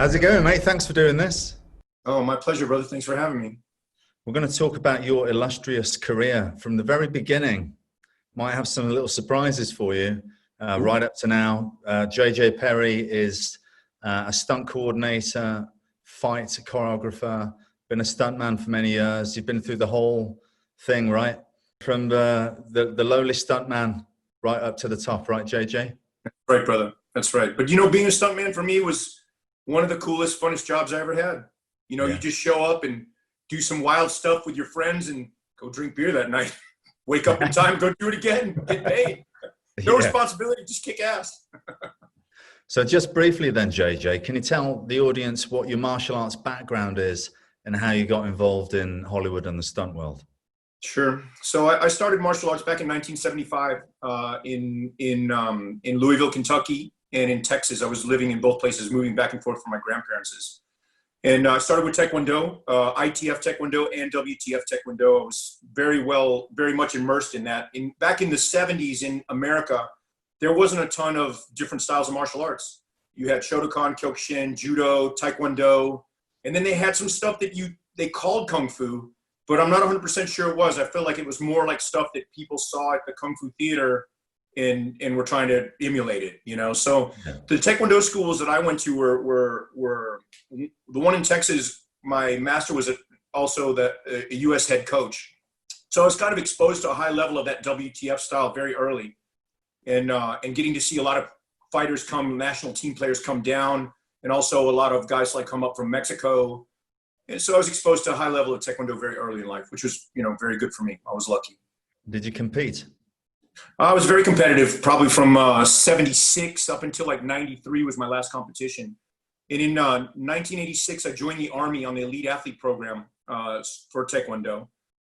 How's it going, mate? Thanks for doing this. Oh, my pleasure, brother. Thanks for having me. We're going to talk about your illustrious career from the very beginning. Might have some little surprises for you right up to now. JJ Perry is a stunt coordinator, fight choreographer, been a stuntman for many years. You've been through the whole thing, right? From the lowly stuntman right up to the top, right, JJ? Right, brother. That's right. But, you know, being a stuntman for me was one of the coolest, funnest jobs I ever had. You know, you just show up and do some wild stuff with your friends and go drink beer that night. Wake up in time, go do it again, get paid. No responsibility, just kick ass. So just briefly then, JJ, can you tell the audience what your martial arts background is and how you got involved in Hollywood and the stunt world? Sure. So I started martial arts back in 1975 in Louisville, Kentucky, and in Texas. I was living in both places, moving back and forth from my grandparents'. And I started with Taekwondo, ITF Taekwondo and WTF Taekwondo. I was very much immersed in that. Back in the 70s in America, there wasn't a ton of different styles of martial arts. You had Shotokan, Kyokushin, Judo, Taekwondo, and then they had some stuff that they called Kung Fu, but I'm not 100% sure it was. I feel like it was more like stuff that people saw at the Kung Fu theater and were trying to emulate it, you know? So the Taekwondo schools that I went to were the one in Texas. My master was also a U.S. head coach. So I was kind of exposed to a high level of that WTF style very early, and getting to see a lot of fighters national team players come down, and also a lot of guys like come up from Mexico. And so I was exposed to a high level of Taekwondo very early in life, which was, you know, very good for me. I was lucky. Did you compete? I was very competitive, probably from 76 up until like 93 was my last competition. And in 1986, I joined the Army on the elite athlete program for Taekwondo,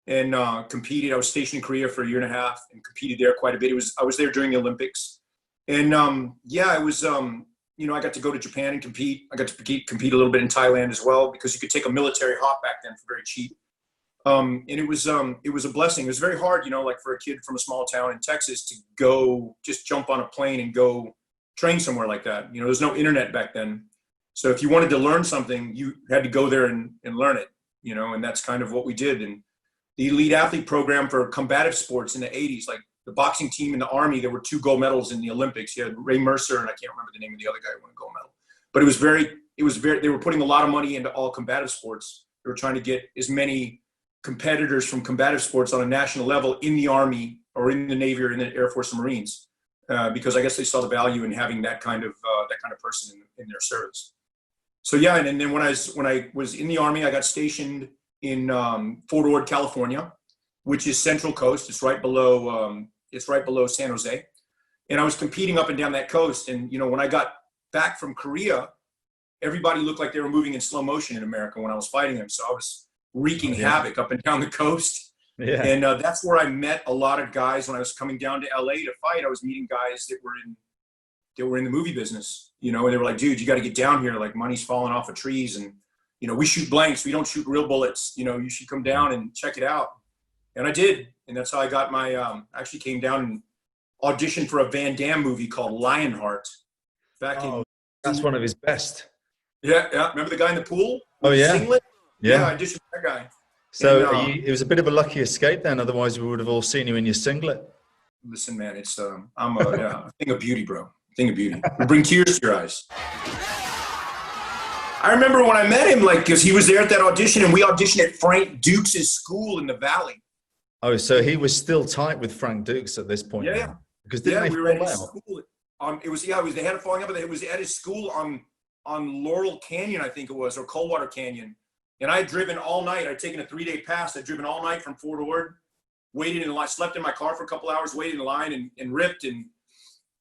and competed. I was stationed in Korea for a year and a half and competed there quite a bit. I was there during the Olympics. And it was, you know, I got to go to Japan and compete. I got to compete a little bit in Thailand as well, because you could take a military hop back then for very cheap. And it was a blessing. It was very hard, you know, like for a kid from a small town in Texas to go just jump on a plane and go train somewhere like that. You know, there's no internet back then. So if you wanted to learn something, you had to go there and learn it, you know, and that's kind of what we did. And the elite athlete program for combative sports in the 80s, like the boxing team in the Army, there were 2 gold medals in the Olympics. You had Ray Mercer, and I can't remember the name of the other guy who won a gold medal. But they were putting a lot of money into all combative sports. They were trying to get as many competitors from combative sports on a national level in the Army or in the Navy or in the Air Force and Marines, because I guess they saw the value in having that kind of person in their service. So yeah, and then when I was in the Army, I got stationed in Fort Ord, California, which is Central Coast. It's right below San Jose, and I was competing up and down that coast. And you know, when I got back from Korea, everybody looked like they were moving in slow motion in America when I was fighting them. So I was wreaking havoc up and down the coast. Yeah. And that's where I met a lot of guys when I was coming down to LA to fight. I was meeting guys that were in the movie business, you know, and they were like, dude, you got to get down here. Like, money's falling off of trees, and, you know, we shoot blanks. We don't shoot real bullets. You know, you should come down and check it out. And I did. And that's how I got my, actually came down and auditioned for a Van Damme movie called Lionheart. That's one of his best. Yeah. Remember the guy in the pool? Oh, yeah. Singlet? Yeah, I auditioned for that guy. So it was a bit of a lucky escape then. Otherwise, we would have all seen you in your singlet. Listen, man, it's I'm a thing of beauty, bro. A thing of beauty. It'll bring tears to your eyes. I remember when I met him, like, because he was there at that audition, and we auditioned at Frank Dukes' school in the Valley. Oh, so he was still tight with Frank Dukes at this point. Yeah. Because we were at his school. They had a falling out, but it was at his school on Laurel Canyon, I think it was, or Coldwater Canyon. And I had driven all night. I'd taken a 3-day pass. I'd driven all night from Fort Ord, waited in line, slept in my car for a couple hours, waited in line, and ripped. And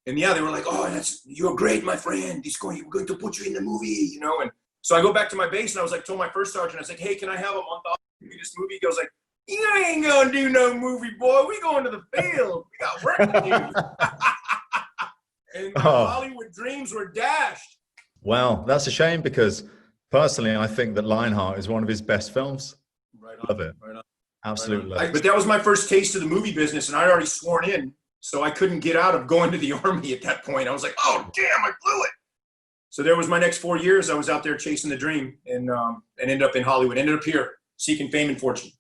yeah, they were like, "Oh, you're great, my friend. We're going to put you in the movie," you know. And so I go back to my base, and I was like, told my first sergeant, I was like, "Hey, can I have a month off to do this movie?" He goes like, "You ain't gonna do no movie, boy. We going to the field. We got work to do." And my Hollywood dreams were dashed. Wow, that's a shame, because personally, I think that Lionheart is one of his best films. Right on. Love it. Right on. Absolutely. Right on. But that was my first taste of the movie business, and I'd already sworn in, so I couldn't get out of going to the Army at that point. I was like, "Oh, damn, I blew it." So there was my next 4 years. I was out there chasing the dream and ended up in Hollywood, ended up here seeking fame and fortune.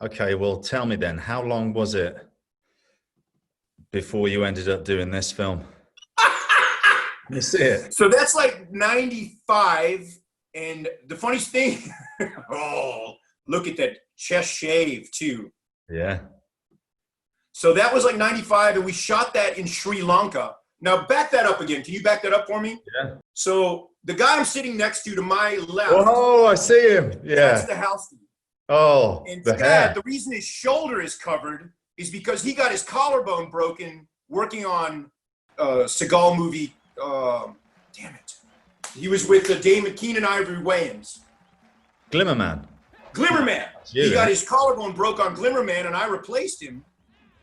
Okay, well, tell me then, how long was it before you ended up doing this film? You see it? So that's like 95. And the funniest thing, oh, look at that chest shave too. Yeah. So that was like 95, and we shot that in Sri Lanka. Now back that up again. Can you back that up for me? Yeah. So the guy I'm sitting next to my left. Oh, I see him. Yeah. That's the house. Oh, and the hair. The reason his shoulder is covered is because he got his collarbone broken working on a Seagal movie. Damn it. He was with Damme and Keenan Ivory Wayans. Glimmer Man. Glimmer Man. He got his collarbone broke on Glimmer Man, and I replaced him.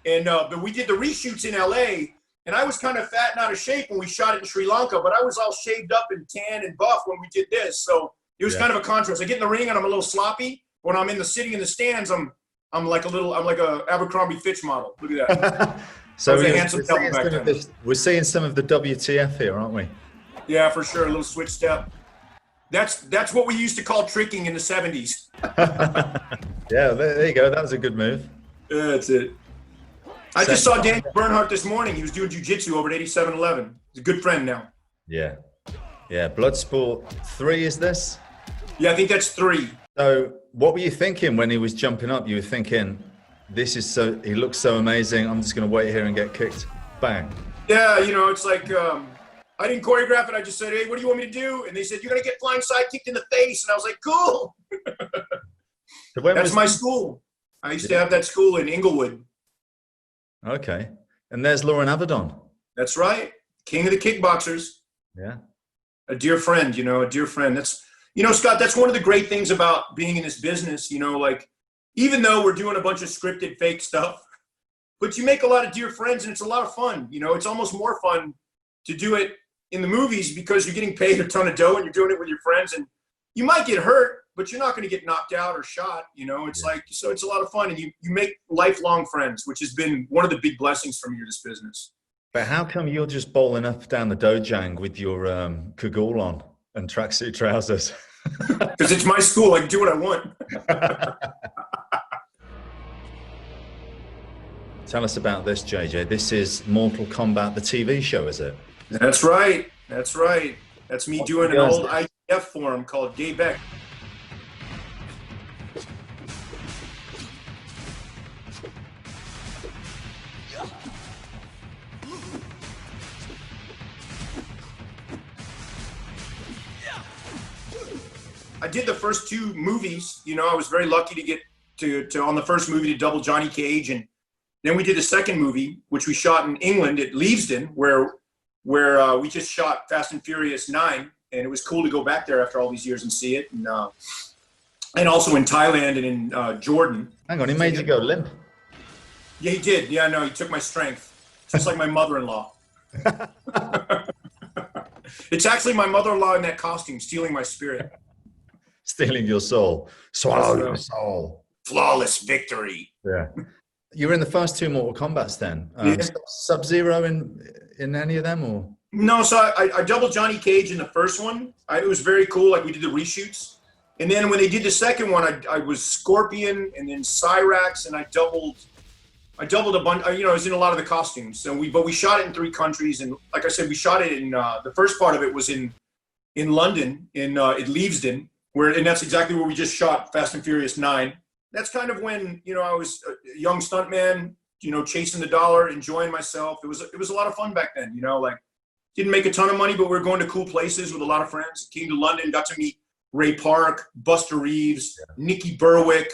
And but we did the reshoots in LA, and I was kind of fat and out of shape when we shot it in Sri Lanka, but I was all shaved up and tan and buff when we did this. So it was kind of a contrast. I get in the ring and I'm a little sloppy. When I'm in the city in the stands, I'm like a Abercrombie Fitch model. Look at that. So we're seeing some of the WTF here, aren't we? Yeah, for sure. A little switch step. That's what we used to call tricking in the 70s. Yeah, there you go. That was a good move. Yeah, that's it. I just saw Dan Bernhardt this morning. He was doing jiu-jitsu over at 8711. He's a good friend now. Yeah. Yeah. Bloodsport 3 is this? Yeah, I think that's 3. So what were you thinking when he was jumping up? You were thinking, he looks so amazing. I'm just going to wait here and get kicked. Bang. Yeah, it's like, I didn't choreograph it. I just said, hey, what do you want me to do? And they said, you're going to get flying side kicked in the face. And I was like, cool. So that's my school. I used to have that school in Inglewood. Okay. And there's Lauren Avedon. That's right. King of the kickboxers. Yeah. A dear friend, a dear friend. That's, Scott, that's one of the great things about being in this business, like, even though we're doing a bunch of scripted fake stuff, but you make a lot of dear friends and it's a lot of fun. It's almost more fun to do it in the movies because you're getting paid a ton of dough and you're doing it with your friends, and you might get hurt, but you're not going to get knocked out or shot. It's like, so it's a lot of fun, and you make lifelong friends, which has been one of the big blessings for me in this business. But how come you're just bowling up down the dojang with your cagoule on and tracksuit trousers? Because it's my school. I can do what I want. Tell us about this, JJ. This is Mortal Kombat, the TV show, is it? That's right. That's right. That's me doing an old ITF form called Gay Beck. I did the first 2 movies. I was very lucky to get to on the first movie to double Johnny Cage, and then we did the second movie, which we shot in England at Leavesden, where we just shot Fast and Furious 9, and it was cool to go back there after all these years and see it, and also in Thailand and in Jordan. Hang on, he made you go limp. Yeah, he did. Yeah, no, he took my strength, just like my mother-in-law. It's actually my mother-in-law in that costume stealing my spirit. Stealing your soul. Swallow your soul. Flawless victory. Yeah. You were in the first 2 Mortal Kombats then. Sub-Zero in any of them, or? No, so I doubled Johnny Cage in the first one. It was very cool. Like, we did the reshoots. And then when they did the second one, I was Scorpion and then Cyrax, and I doubled a bunch. I was in a lot of the costumes. But we shot it in 3 countries. And like I said, we shot it in, the first part of it was in London, at Leavesden. And that's exactly where we just shot Fast and Furious 9. That's kind of when, I was a young stuntman, chasing the dollar, enjoying myself. It was a lot of fun back then, didn't make a ton of money, but we were going to cool places with a lot of friends. Came to London, got to meet Ray Park, Buster Reeves, Nicky Berwick.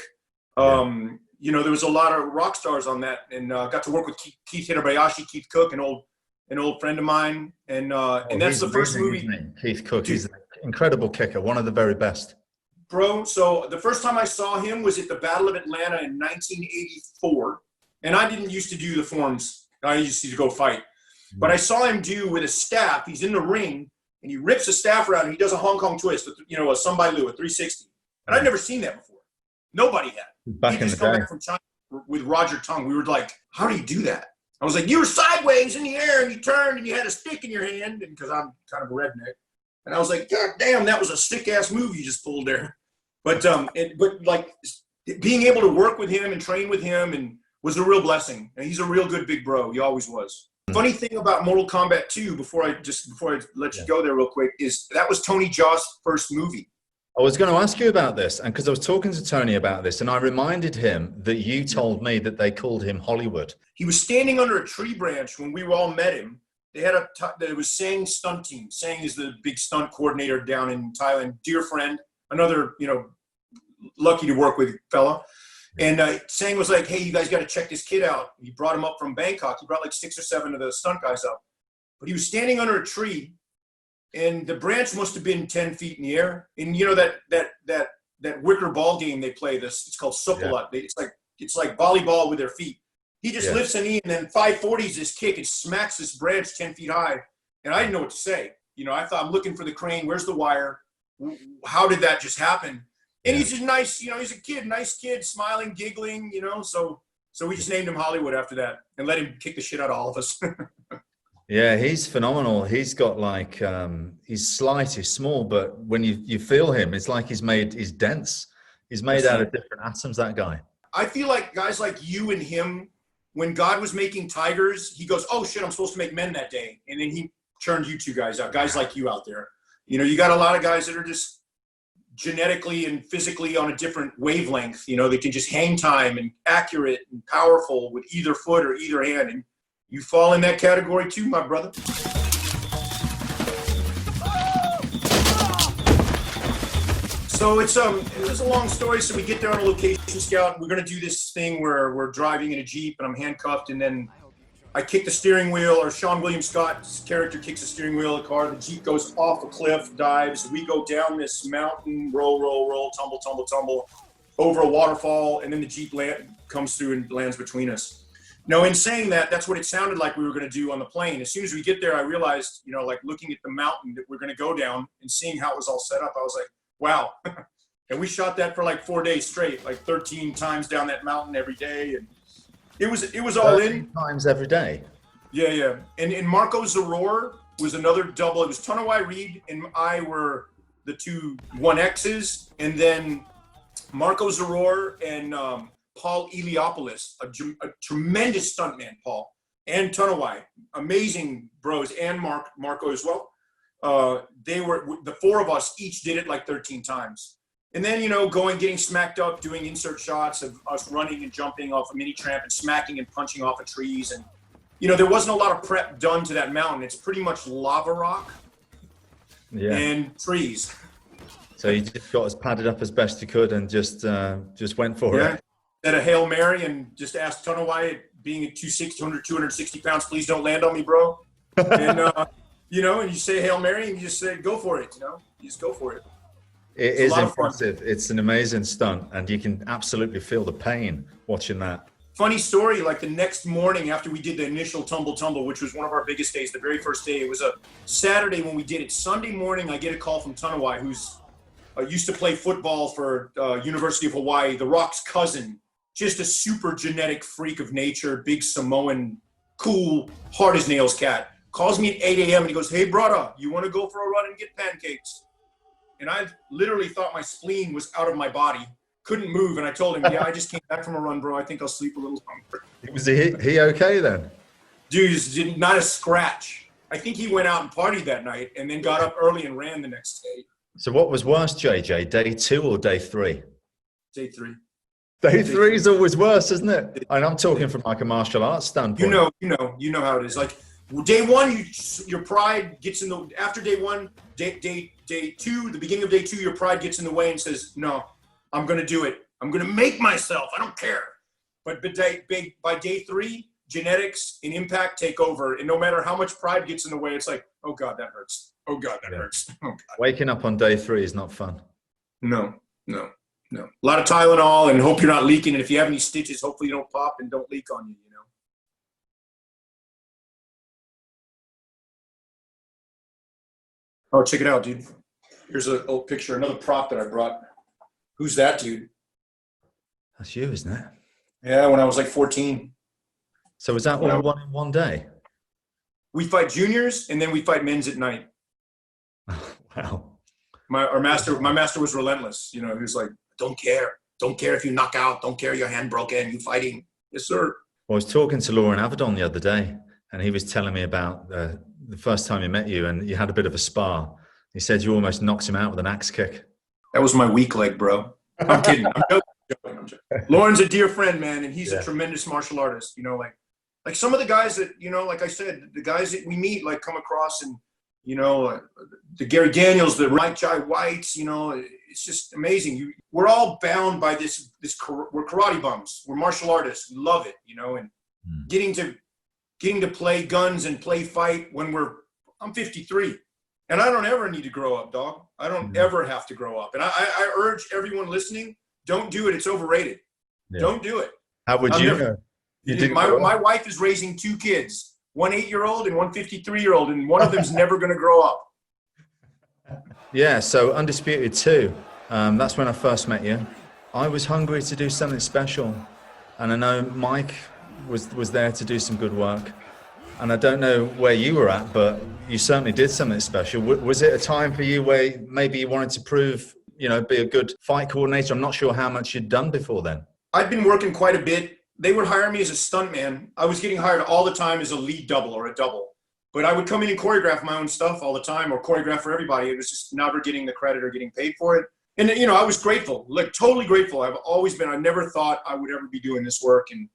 There was a lot of rock stars on that, and got to work with Keith Hirabayashi, Keith Cook, an old friend of mine. And that's the first movie. Keith Cook, he's an incredible kicker, one of the very best. Bro, so the first time I saw him was at the Battle of Atlanta in 1984. And I didn't used to do the forms. I used to go fight. But I saw him do with a staff. He's in the ring, and he rips a staff around, and he does a Hong Kong twist, a Sun-Bai Lu, a 360. And I'd never seen that before. Nobody had. Back in the day. Back from China with Roger Tung. We were like, how do you do that? I was like, you were sideways in the air and you turned and you had a stick in your hand, and because I'm kind of a redneck. And I was like, God damn, that was a sick ass move you just pulled there. But like being able to work with him and train with him and was a real blessing. And he's a real good big bro. He always was. Funny thing about Mortal Kombat 2, before I let you go there real quick, is that was Tony Jaa's first movie. I was going to ask you about this, and because I was talking to Tony about this, and I reminded him that you told me that they called him Hollywood. He was standing under a tree branch when we all met him. They had it was Sang stunt team. Sang is the big stunt coordinator down in Thailand, dear friend, another, lucky to work with fella. And Sang was like, hey, you guys got to check this kid out. He brought him up from Bangkok. He brought like 6 or 7 of the stunt guys up. But he was standing under a tree, and the branch must have been 10 feet in the air. And that wicker ball game they play, it's called Supalat. Yeah. It's like volleyball with their feet. He just lifts a knee and then 540s this kick and smacks this branch 10 feet high. And I didn't know what to say. I thought, I'm looking for the crane. Where's the wire? How did that just happen? And he's just nice, he's a kid, nice kid, smiling, giggling, so we just named him Hollywood after that and let him kick the shit out of all of us. Yeah, he's phenomenal. He's got like, he's slight, he's small, but when you feel him, it's like he's dense. He's made out of different atoms, that guy. I feel like guys like you and him, when God was making tigers, he goes, oh shit, I'm supposed to make men that day. And then he turned you two guys out, guys like you out there. You got a lot of guys that are just genetically and physically on a different wavelength. They can just hang time and accurate and powerful with either foot or either hand. And you fall in that category too, my brother. So it was a long story. So we get there on a location scout. We're going to do this thing where we're driving in a Jeep and I'm handcuffed, and then I kick the steering wheel, or Sean William Scott's character kicks the steering wheel of the car. The Jeep goes off a cliff, dives. We go down this mountain, roll, tumble, over a waterfall, and then the Jeep comes through and lands between us. Now, in saying that, that's what it sounded like we were going to do on the plane. As soon as we get there, I realized, like looking at the mountain that we're going to go down and seeing how it was all set up, I was like, wow. And we shot that for like 4 days straight, like 13 times down that mountain every day. And it was all in. Times every day. Yeah. And Marco Zaror was another double. It was Tanawai Reed and I were the two 1Xs. And then Marco Zaror and Paul Eliopoulos, a tremendous stuntman, Paul, and Tanawai, amazing bros, and Marco as well. They were, the 4 of us each did it like 13 times. And then, getting smacked up, doing insert shots of us running and jumping off a mini tramp and smacking and punching off of trees. And, there wasn't a lot of prep done to that mountain. It's pretty much lava rock and trees. So you just got as padded up as best you could and just went for it. Said a Hail Mary and just asked Tanawai, being at 260 pounds, please don't land on me, bro. And, and you say Hail Mary and you just say, go for it, you just go for it. It is impressive. It's an amazing stunt, and you can absolutely feel the pain watching that. Funny story, like the next morning after we did the initial tumble, which was one of our biggest days, the very first day, it was a Saturday when we did it. Sunday morning, I get a call from Tanawai, who's used to play football for University of Hawaii, The Rock's cousin, just a super genetic freak of nature, big Samoan, cool, hard as nails cat. Calls me at 8 a.m. and he goes, hey, brother, you want to go for a run and get pancakes? And I literally thought my spleen was out of my body, couldn't move. And I told him, yeah, I just came back from a run, bro. I think I'll sleep a little longer. Was he okay then? Dude, not a scratch. I think he went out and partied that night and then got up early and ran the next day. So what was worse, JJ, day 2 or day 3? Day 3. Day 3 is always worse, isn't it? And I'm talking from like a martial arts standpoint. You know how it is. Like day 1, your pride gets in the, after day 1, day 2, the beginning of day 2, your pride gets in the way and says, no, I'm going to do it. I'm going to make myself. I don't care. But by day 3, genetics and impact take over. And no matter how much pride gets in the way, it's like, oh God, that hurts. Oh God, that hurts. Oh God. Waking up on day 3 is not fun. No. A lot of Tylenol and hope you're not leaking. And if you have any stitches, hopefully you don't pop and don't leak on you, Oh, check it out, dude. Here's an old picture, another prop that I brought. Who's that, dude? That's you, isn't it? Yeah, when I was like 14. So was that all one in one day? We fight juniors and then we fight men's at night. Wow. My master was relentless. You know, he was like, don't care if you knock out, don't care your hand broken, you fighting. Yes, sir. I was talking to Lauren Avedon the other day, and he was telling me about the first time he met you, and you had a bit of a spar. He said you almost knocked him out with an axe kick. That was my weak leg, bro. I'm kidding. I'm joking. Lauren's a dear friend, man, and he's a tremendous martial artist. You know, like some of the guys that, you know, like I said, the guys that we meet, like come across, and you know, the Gary Daniels, the Mike Jai Whites, you know, it's just amazing. We're all bound by this. We're karate bums. We're martial artists. We love it, you know, and getting to play guns and play fight when I'm 53, and I don't ever need to grow up, dog. I don't ever have to grow up. And I urge everyone listening, don't do it. It's overrated. Yeah. Don't do it. How would you know? My wife is raising 2 kids. One 8-year-old and one 53-year-old, and one of them's never going to grow up. Yeah, so Undisputed 2, that's when I first met you. I was hungry to do something special, and I know Mike was there to do some good work. And I don't know where you were at, but you certainly did something special. Was it a time for you where maybe you wanted to prove, you know, be a good fight coordinator? I'm not sure how much you'd done before then. I'd been working quite a bit. They would hire me as a stuntman. I was getting hired all the time as a lead double or a double. But I would come in and choreograph my own stuff all the time, or choreograph for everybody. It was just never getting the credit or getting paid for it. And, you know, I was grateful, like totally grateful. I've always been. I never thought I would ever be doing this work. And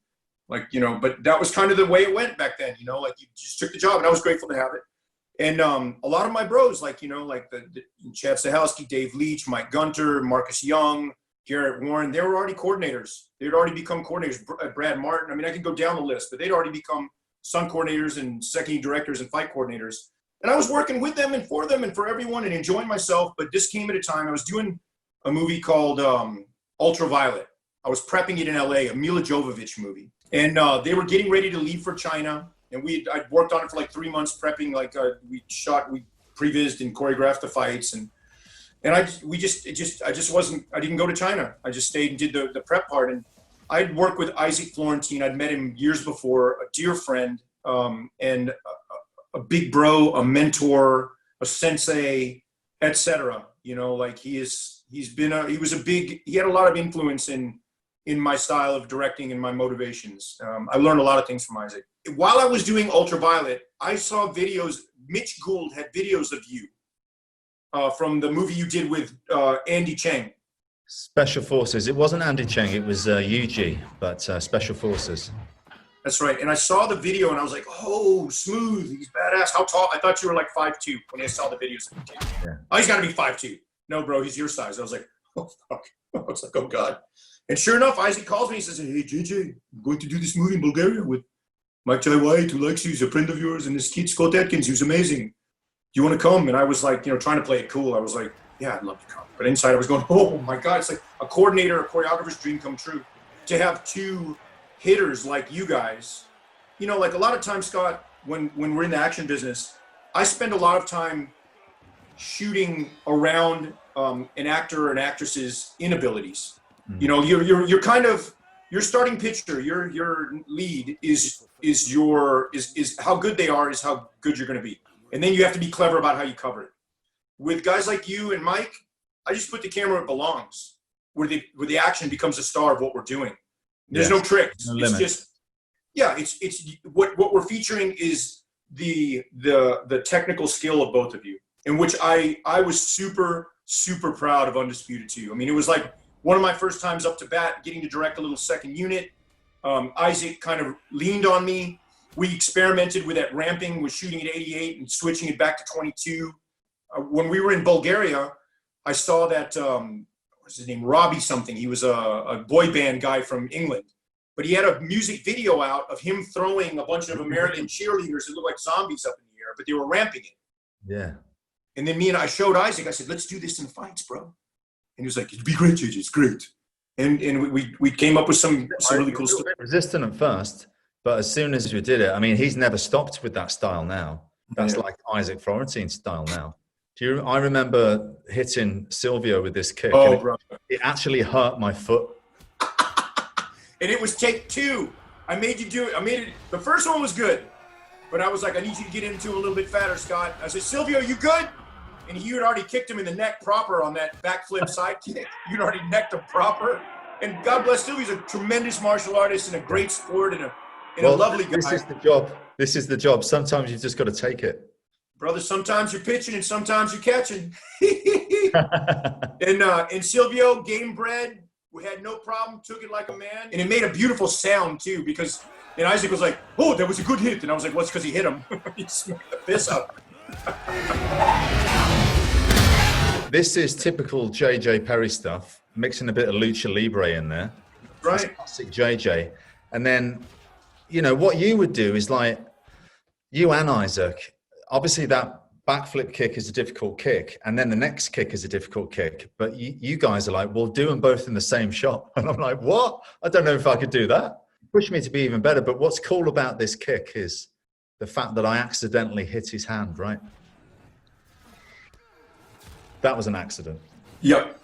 like, you know, but that was kind of the way it went back then, you know, like you just took the job, and I was grateful to have it. And a lot of my bros, like, you know, like the Chad Stahelski, Dave Leach, Mike Gunter, Marcus Young, Garrett Warren, they were already coordinators. They'd already become coordinators. Brad Martin. I mean, I could go down the list, but they'd already become stunt coordinators and second directors and fight coordinators. And I was working with them and for everyone and enjoying myself. But this came at a time I was doing a movie called Ultraviolet. I was prepping it in LA, a Mila Jovovich movie. And they were getting ready to leave for China. And I'd worked on it for like 3 months prepping. Like we prevised and choreographed the fights. And I didn't go to China. I just stayed and did the prep part. And I'd worked with Isaac Florentine. I'd met him years before, a dear friend, and a big bro, a mentor, a sensei, etc. You know, like he had a lot of influence in my style of directing and my motivations. I learned a lot of things from Isaac. While I was doing Ultraviolet, I saw videos. Mitch Gould had videos of you. From the movie you did with Andy Cheng. Special Forces. It wasn't Andy Cheng, it was Yuji, but Special Forces. That's right. And I saw the video and I was like, oh, smooth. He's badass. How tall? I thought you were like 5'2" when I saw the videos. Yeah. Oh, he's got to be 5'2". No, bro, he's your size. I was like, oh, fuck. I was like, oh, God. And sure enough, Isaac calls me. He says, hey, JJ, I'm going to do this movie in Bulgaria with Mike Jai White, who likes you. He's a friend of yours. And this kid, Scott Adkins, who's amazing. Do you want to come? And I was like, you know, trying to play it cool. I was like, yeah, I'd love to come. But inside I was going, oh my God, it's like a coordinator, a choreographer's dream come true. To have 2 hitters like you guys, you know, like a lot of times, Scott, when we're in the action business, I spend a lot of time shooting around an actor or an actress's inabilities. Mm-hmm. You know, you're kind of, your starting picture, your lead is how good they are is how good you're going to be. And then you have to be clever about how you cover it. With guys like you and Mike, I just put the camera where it belongs, where the action becomes the star of what we're doing. There's no tricks. No it's just, yeah, it's what we're featuring is the technical skill of both of you, in which I was super, super proud of Undisputed 2. I mean, it was like one of my first times up to bat, getting to direct a little second unit. Isaac kind of leaned on me. We experimented with that ramping, with shooting at 88 and switching it back to 22. When we were in Bulgaria, I saw that, what's his name, Robbie something. He was a boy band guy from England. But he had a music video out of him throwing a bunch of American cheerleaders that looked like zombies up in the air, but they were ramping it. Yeah. And then I showed Isaac, I said, let's do this in fights, bro. And he was like, it'd be great, JJ, it's great. And we came up with some really cool stuff. Resistant at first. But as soon as you did it, I mean, he's never stopped with that style now. That's like Isaac Florentine's style now. I remember hitting Silvio with this kick. Oh, bro. It actually hurt my foot. And it was take 2. I made you do it. I made it. The first one was good, but I was like, I need you to get into a little bit fatter, Scott. I said, Silvio, you good? And you had already kicked him in the neck proper on that backflip side kick. You'd already necked him proper. And God bless Silvio's a tremendous martial artist and a great sport and a lovely guy. This is the job. This is the job. Sometimes you've just got to take it. Brother, sometimes you're pitching and sometimes you're catching. And Silvio, game bred, we had no problem, took it like a man. And it made a beautiful sound too, because and Isaac was like, oh, that was a good hit. And I was like, what's because he hit him? He smacked the piss up. This is typical JJ Perry stuff, mixing a bit of lucha libre in there. Right. That's classic JJ. And then, you know, what you would do is like, you and Isaac, obviously that backflip kick is a difficult kick, and then the next kick is a difficult kick. But you guys are like, well, do them both in the same shot. And I'm like, what? I don't know if I could do that. Push me to be even better. But what's cool about this kick is the fact that I accidentally hit his hand, right? That was an accident. Yep.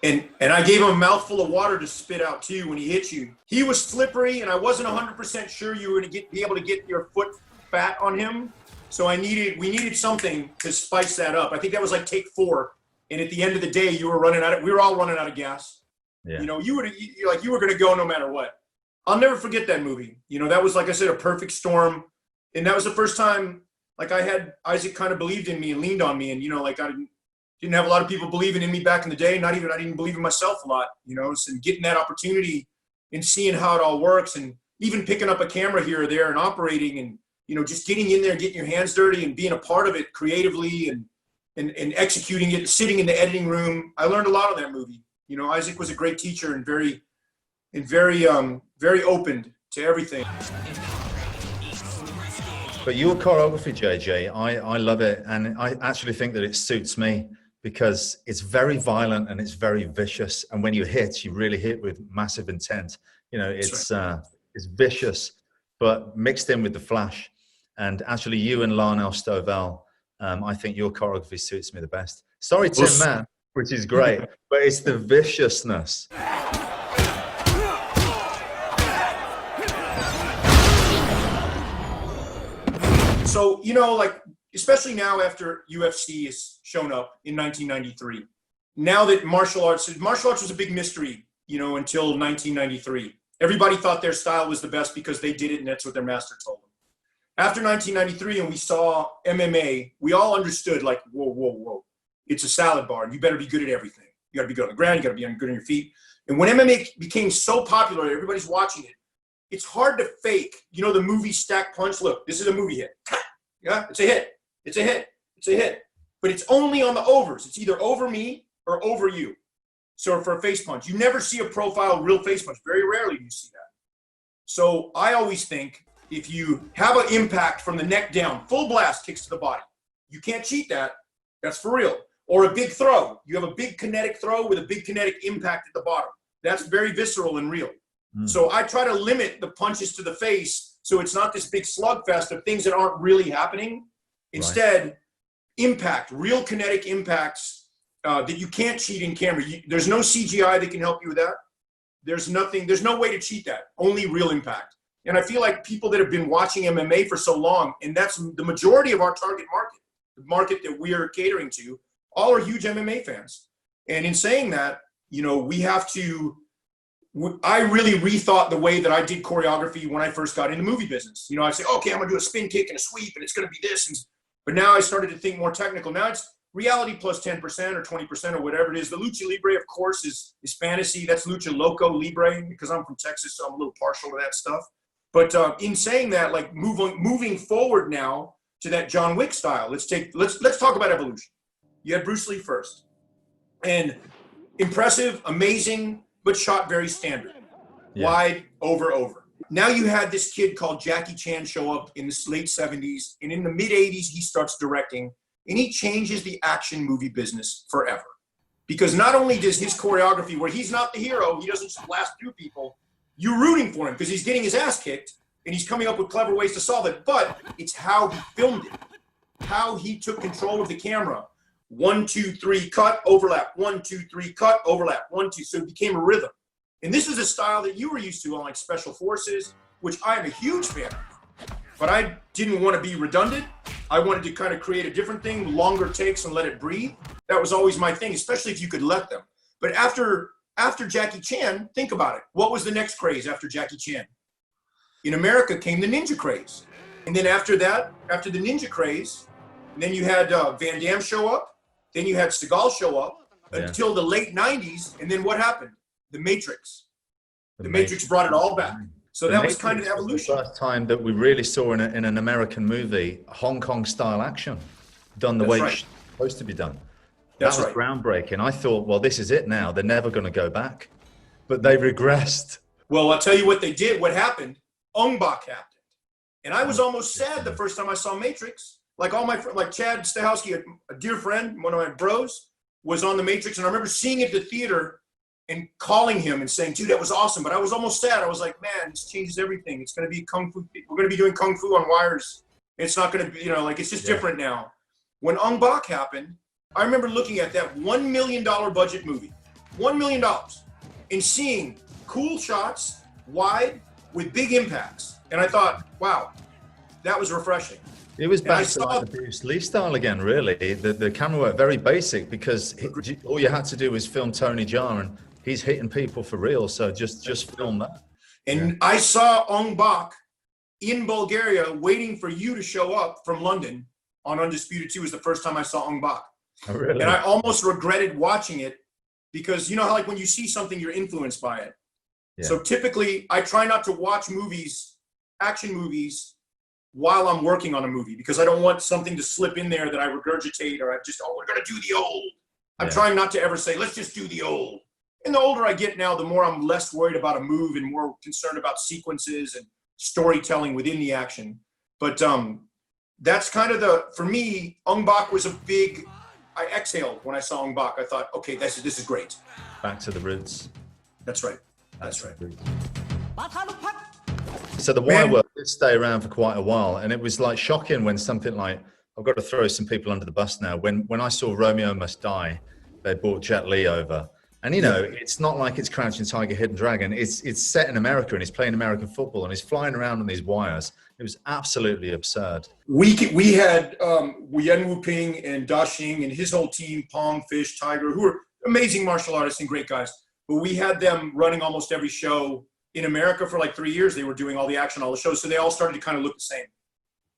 And I gave him a mouthful of water to spit out too when he hit you. He was slippery, and I wasn't 100% sure you were going to be able to get your foot fat on him. So we needed something to spice that up. I think that was like take 4. And at the end of the day, we were all running out of gas. Yeah. You know, you were going to go no matter what. I'll never forget that movie. You know, that was, like I said, a perfect storm. And that was the first time, like, I had Isaac kind of believed in me and leaned on me. And, you know, like I didn't have a lot of people believing in me back in the day. I didn't believe in myself a lot, you know, so getting that opportunity and seeing how it all works, and even picking up a camera here or there and operating, and, you know, just getting in there, getting your hands dirty and being a part of it creatively and executing it, sitting in the editing room. I learned a lot of that movie. You know, Isaac was a great teacher and very open to everything. But your choreography, JJ, I love it. And I actually think that it suits me, because it's very violent and it's very vicious. And when you hit, you really hit with massive intent. You know, it's vicious, but mixed in with the flash. And actually, you and Lionel Stovall, I think your choreography suits me the best. Sorry, Tim Man, which is great, but it's the viciousness. So, you know, like, especially now after UFC has shown up in 1993, now that martial arts was a big mystery, you know, until 1993. Everybody thought their style was the best because they did it, and that's what their master told them. After 1993, and we saw MMA, we all understood, like, whoa. It's a salad bar, and you better be good at everything. You got to be good on the ground. You got to be good on your feet. And when MMA became so popular, everybody's watching it. It's hard to fake, you know, the movie Stack Punch. Look, this is a movie hit. Yeah, it's a hit. It's a hit. It's a hit. But it's only on the overs. It's either over me or over you. So for a face punch, you never see a profile real face punch. Very rarely do you see that. So I always think if you have an impact from the neck down, full blast kicks to the body, you can't cheat that. That's for real. Or a big throw. You have a big kinetic throw with a big kinetic impact at the bottom. That's very visceral and real. So I try to limit the punches to the face, so it's not this big slugfest of things that aren't really happening. Instead, impact, real kinetic impacts that you can't cheat in camera. There's no CGI that can help you with that. There's no way to cheat that. Only real impact. And I feel like people that have been watching MMA for so long, and that's the majority of our target market, the market that we are catering to, all are huge MMA fans. And in saying that, you know, I really rethought the way that I did choreography when I first got in the movie business. You know, I'd say, okay, I'm going to do a spin kick and a sweep, and it's going to be this. But now I started to think more technical. Now it's reality plus 10% or 20% or whatever it is. The lucha libre, of course, is fantasy. That's lucha loco libre, because I'm from Texas, so I'm a little partial to that stuff. But in saying that, like moving forward now to that John Wick style, let's talk about evolution. You had Bruce Lee first, and impressive, amazing, but shot very standard, wide, over. Now you had this kid called Jackie Chan show up in the late 70s, and in the mid 80s, he starts directing, and he changes the action movie business forever. Because not only does his choreography, where he's not the hero, he doesn't just blast through people, you're rooting for him because he's getting his ass kicked, and he's coming up with clever ways to solve it, but it's how he filmed it, how he took control of the camera. 1, 2, 3, cut, overlap. 1, 2, 3, cut, overlap. 1, 2. So it became a rhythm. And this is a style that you were used to on like Special Forces, which I am a huge fan of. But I didn't want to be redundant. I wanted to kind of create a different thing, longer takes and let it breathe. That was always my thing, especially if you could let them. But after Jackie Chan, think about it. What was the next craze after Jackie Chan? In America came the ninja craze. And then after that, after the ninja craze, then you had Van Damme show up. Then you had Seagal show up until the late 90s. And then what happened? The Matrix. The Matrix brought it all back. So that was kind of the evolution. The first time that we really saw in an American movie, Hong Kong style action done the way it's supposed to be done. That was groundbreaking. I thought, well, this is it now. They're never going to go back. But they regressed. Well, I'll tell you what they did. What happened? Ong Bak happened. And I was almost sad the first time I saw Matrix. Like all my friends, like Chad Stahelski, a dear friend, one of my bros, was on the Matrix. And I remember seeing it at the theater and calling him and saying, dude, that was awesome. But I was almost sad. I was like, man, this changes everything. It's going to be Kung Fu. We're going to be doing Kung Fu on wires. It's not going to be, like it's just different now. When Ong Bak happened, I remember looking at that $1 million budget movie, $1 million, and seeing cool shots, wide, with big impacts. And I thought, wow, that was refreshing. It was back to like the Bruce Lee style again, really. The camera work, very basic, because all you had to do was film Tony Jaa, and he's hitting people for real. So just film that. And I saw Ong Bak in Bulgaria waiting for you to show up from London on Undisputed 2 was the first time I saw Ong Bak. Oh, really? And I almost regretted watching it because, you know how like when you see something, you're influenced by it. Yeah. So typically I try not to watch movies, action movies, while I'm working on a movie because I don't want something to slip in there that I regurgitate or I just, we're going to do the old. I'm trying not to ever say, let's just do the old. And the older I get now, the more I'm less worried about a move and more concerned about sequences and storytelling within the action. But that's kind of for me, Ong Bak was I exhaled when I saw Ong Bak. I thought, okay, this is great. Back to the roots. That's right. That's right. So the wire work did stay around for quite a while, and it was like shocking when something like, I've got to throw some people under the bus now. When I saw Romeo Must Die, they brought Jet Li over. And, it's not like it's Crouching Tiger, Hidden Dragon. It's set in America, and he's playing American football, and he's flying around on these wires. It was absolutely absurd. We had Yen Wu Ping and Da Xing and his whole team, Pong, Fish, Tiger, who are amazing martial artists and great guys. But we had them running almost every show in America for like 3 years. They were doing all the action, all the shows. So they all started to kind of look the same.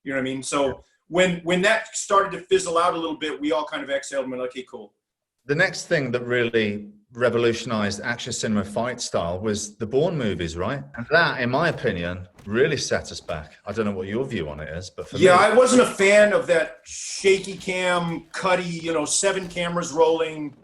You know what I mean? So when that started to fizzle out a little bit, we all kind of exhaled and went, okay, cool. The next thing that really revolutionized action cinema fight style was the Bourne movies, right? And that, in my opinion, really set us back. I don't know what your view on it is, but for me, I wasn't a fan of that shaky cam, cutty, 7 cameras rolling,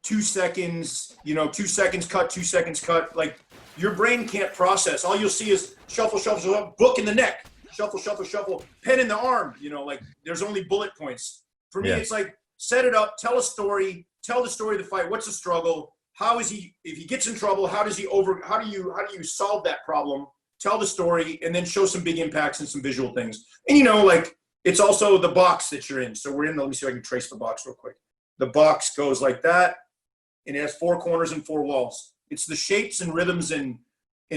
2 seconds, 2 seconds cut, 2 seconds cut. Like your brain can't process. All you'll see is shuffle, shuffle, shuffle, book in the neck, shuffle, shuffle, shuffle, pen in the arm. Like there's only bullet points. For me, it's like set it up, tell a story. Tell the story of the fight. What's the struggle? How is he, if he gets in trouble, how do you solve that problem? Tell the story and then show some big impacts and some visual things. And it's also the box that you're in. So we're in, let me see if I can trace the box real quick. The box goes like that and it has 4 corners and 4 walls. It's the shapes and rhythms and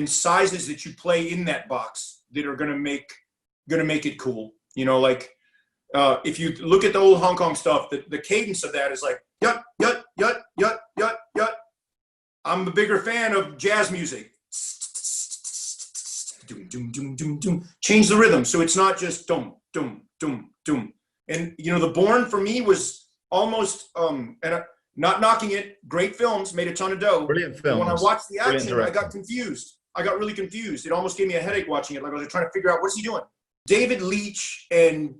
sizes that you play in that box that are going to make it cool. If you look at the old Hong Kong stuff, the cadence of that is like, yut, yut, yut, yut, yut, yut. I'm a bigger fan of jazz music. Doom, doom, doom, doom, doom. Change the rhythm. So it's not just dum, dum, dum, dum. And, the Bourne for me was almost, not knocking it, great films, made a ton of dough. Brilliant films. When I watched the action, I got confused. I got really confused. It almost gave me a headache watching it. Like I was trying to figure out, what's he doing? David Leitch and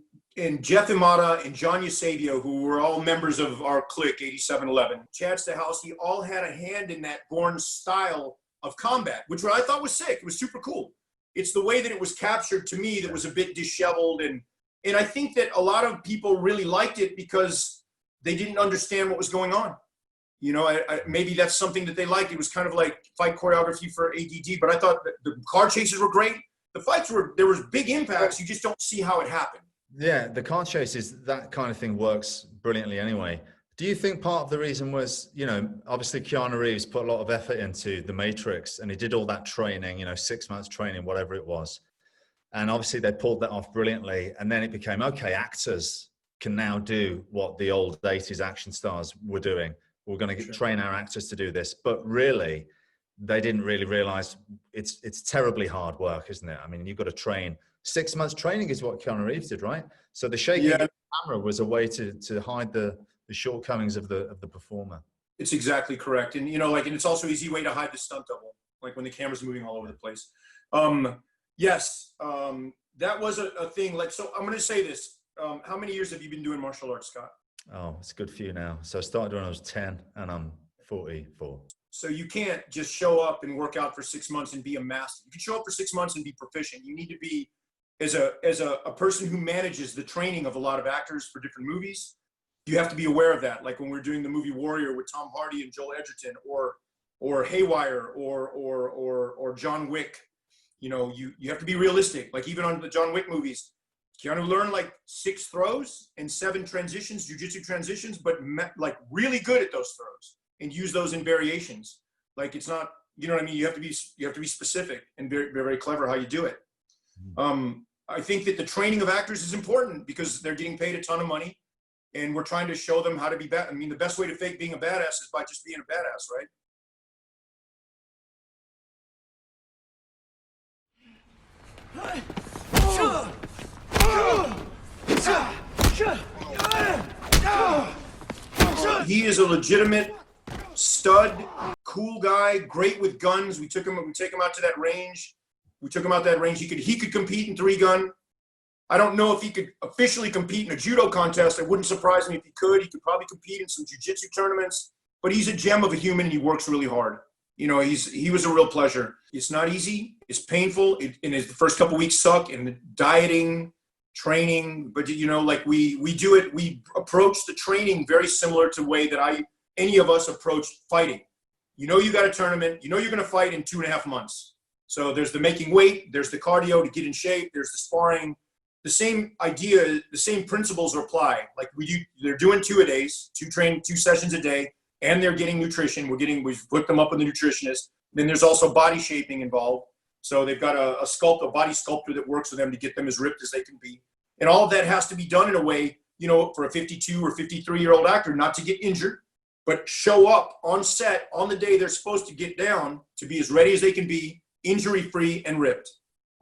Jeff Imada and John Eusebio, who were all members of our clique, 8711, Chad Stahelski, all had a hand in that Bourne style of combat, which I thought was sick. It was super cool. It's the way that it was captured to me that was a bit disheveled. And I think that a lot of people really liked it because they didn't understand what was going on. Maybe that's something that they liked. It was kind of like fight choreography for ADD, but I thought that the car chases were great. The fights there was big impacts. You just don't see how it happened. Yeah, the car chases, that kind of thing works brilliantly anyway. Do you think part of the reason was, you know, obviously Keanu Reeves put a lot of effort into The Matrix and he did all that training, you know, 6 months training, whatever it was. And obviously they pulled that off brilliantly. And then it became, okay, actors can now do what the old 80s action stars were doing. We're going to train our actors to do this. But really, they didn't really realize it's terribly hard work, isn't it? I mean, you've got to train. 6 months training is what Keanu Reeves did, right? So the shaking of the camera was a way to hide the shortcomings of the performer. It's exactly correct. And, you know, like, and it's also an easy way to hide the stunt double, like when the camera's moving all over the place. Yes, that was a thing. Like, so I'm going to say this. How many years have you been doing martial arts, Scott? Oh, it's a good few now. So I started when I was 10 and I'm 44. So you can't just show up and work out for 6 months and be a master. You can show up for 6 months and be proficient. You need to be, as a person who manages the training of a lot of actors for different movies, you have to be aware of that. Like when we're doing the movie Warrior with Tom Hardy and Joel Edgerton, or Haywire, or John Wick. You know, you have to be realistic. Like even on the John Wick movies, Keanu learned like 6 throws and 7 transitions, jiu-jitsu transitions, but like really good at those throws and use those in variations. Like it's not, you know what I mean? You have to be specific and very, very clever how you do it. I think that the training of actors is important because they're getting paid a ton of money and we're trying to show them how to be bad. I mean, the best way to fake being a badass is by just being a badass, right? He is a legitimate stud, cool guy, great with guns. We take him out to that range. He could compete in 3-gun. I don't know if he could officially compete in a judo contest. It wouldn't surprise me if he could. He could probably compete in some jiu-jitsu tournaments, but he's a gem of a human and he works really hard. You know, he was a real pleasure. It's not easy. It's painful. And the first couple weeks suck, and dieting, training. But you know, like we do it. We approach the training very similar to the way that any of us approach fighting. You know, you got a tournament. You know, you're going to fight in 2.5 months. So there's the making weight. There's the cardio to get in shape. There's the sparring. The same idea, the same principles apply. Like they're doing 2-a-days, 2 sessions a day. And they're getting nutrition. We've put them up with the nutritionist. Then there's also body shaping involved. So they've got a body sculptor that works with them to get them as ripped as they can be. And all of that has to be done in a way, you know, for a 52 or 53-year-old actor, not to get injured, but show up on set on the day they're supposed to get down to be as ready as they can be, injury-free and ripped.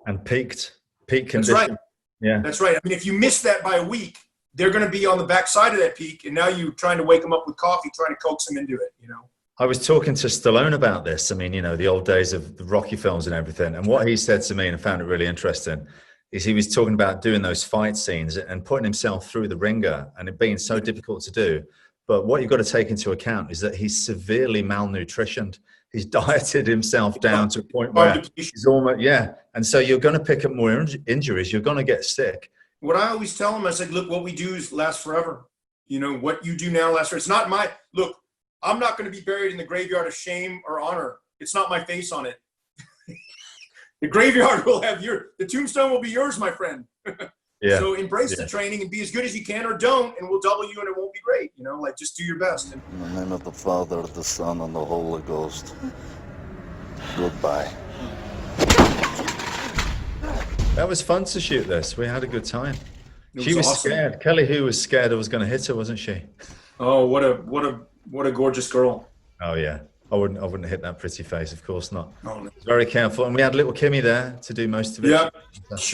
And peak condition. That's right. Yeah. That's right. I mean, if you miss that by a week, they're going to be on the back side of that peak, and now you're trying to wake them up with coffee, trying to coax them into it, you know? I was talking to Stallone about this. I mean, you know, the old days of the Rocky films and everything. And what he said to me, and I found it really interesting, is he was talking about doing those fight scenes and putting himself through the ringer and it being so difficult to do. But what you've got to take into account is that he's severely malnutritioned. He's dieted himself down to a point where he's almost, And so you're going to pick up more injuries. You're going to get sick. What I always tell them, I said, look, what we do is last forever. You know, what you do now lasts forever. It's not look, I'm not going to be buried in the graveyard of shame or honor. It's not my face on it. The graveyard will have the tombstone will be yours, my friend. Yeah. So embrace the training and be as good as you can, or don't, and we'll double you and it won't be great. You know, like just do your best. In the name of the Father, the Son, and the Holy Ghost. Goodbye. That was fun to shoot this. We had a good time. She was awesome. scared. Kelly Hu was scared I was going to hit her, wasn't she? Oh, what a gorgeous girl. Oh yeah. I wouldn't hit that pretty face, of course not. Oh, no. Very careful. And we had little Kimmy there to do most of it. Yeah.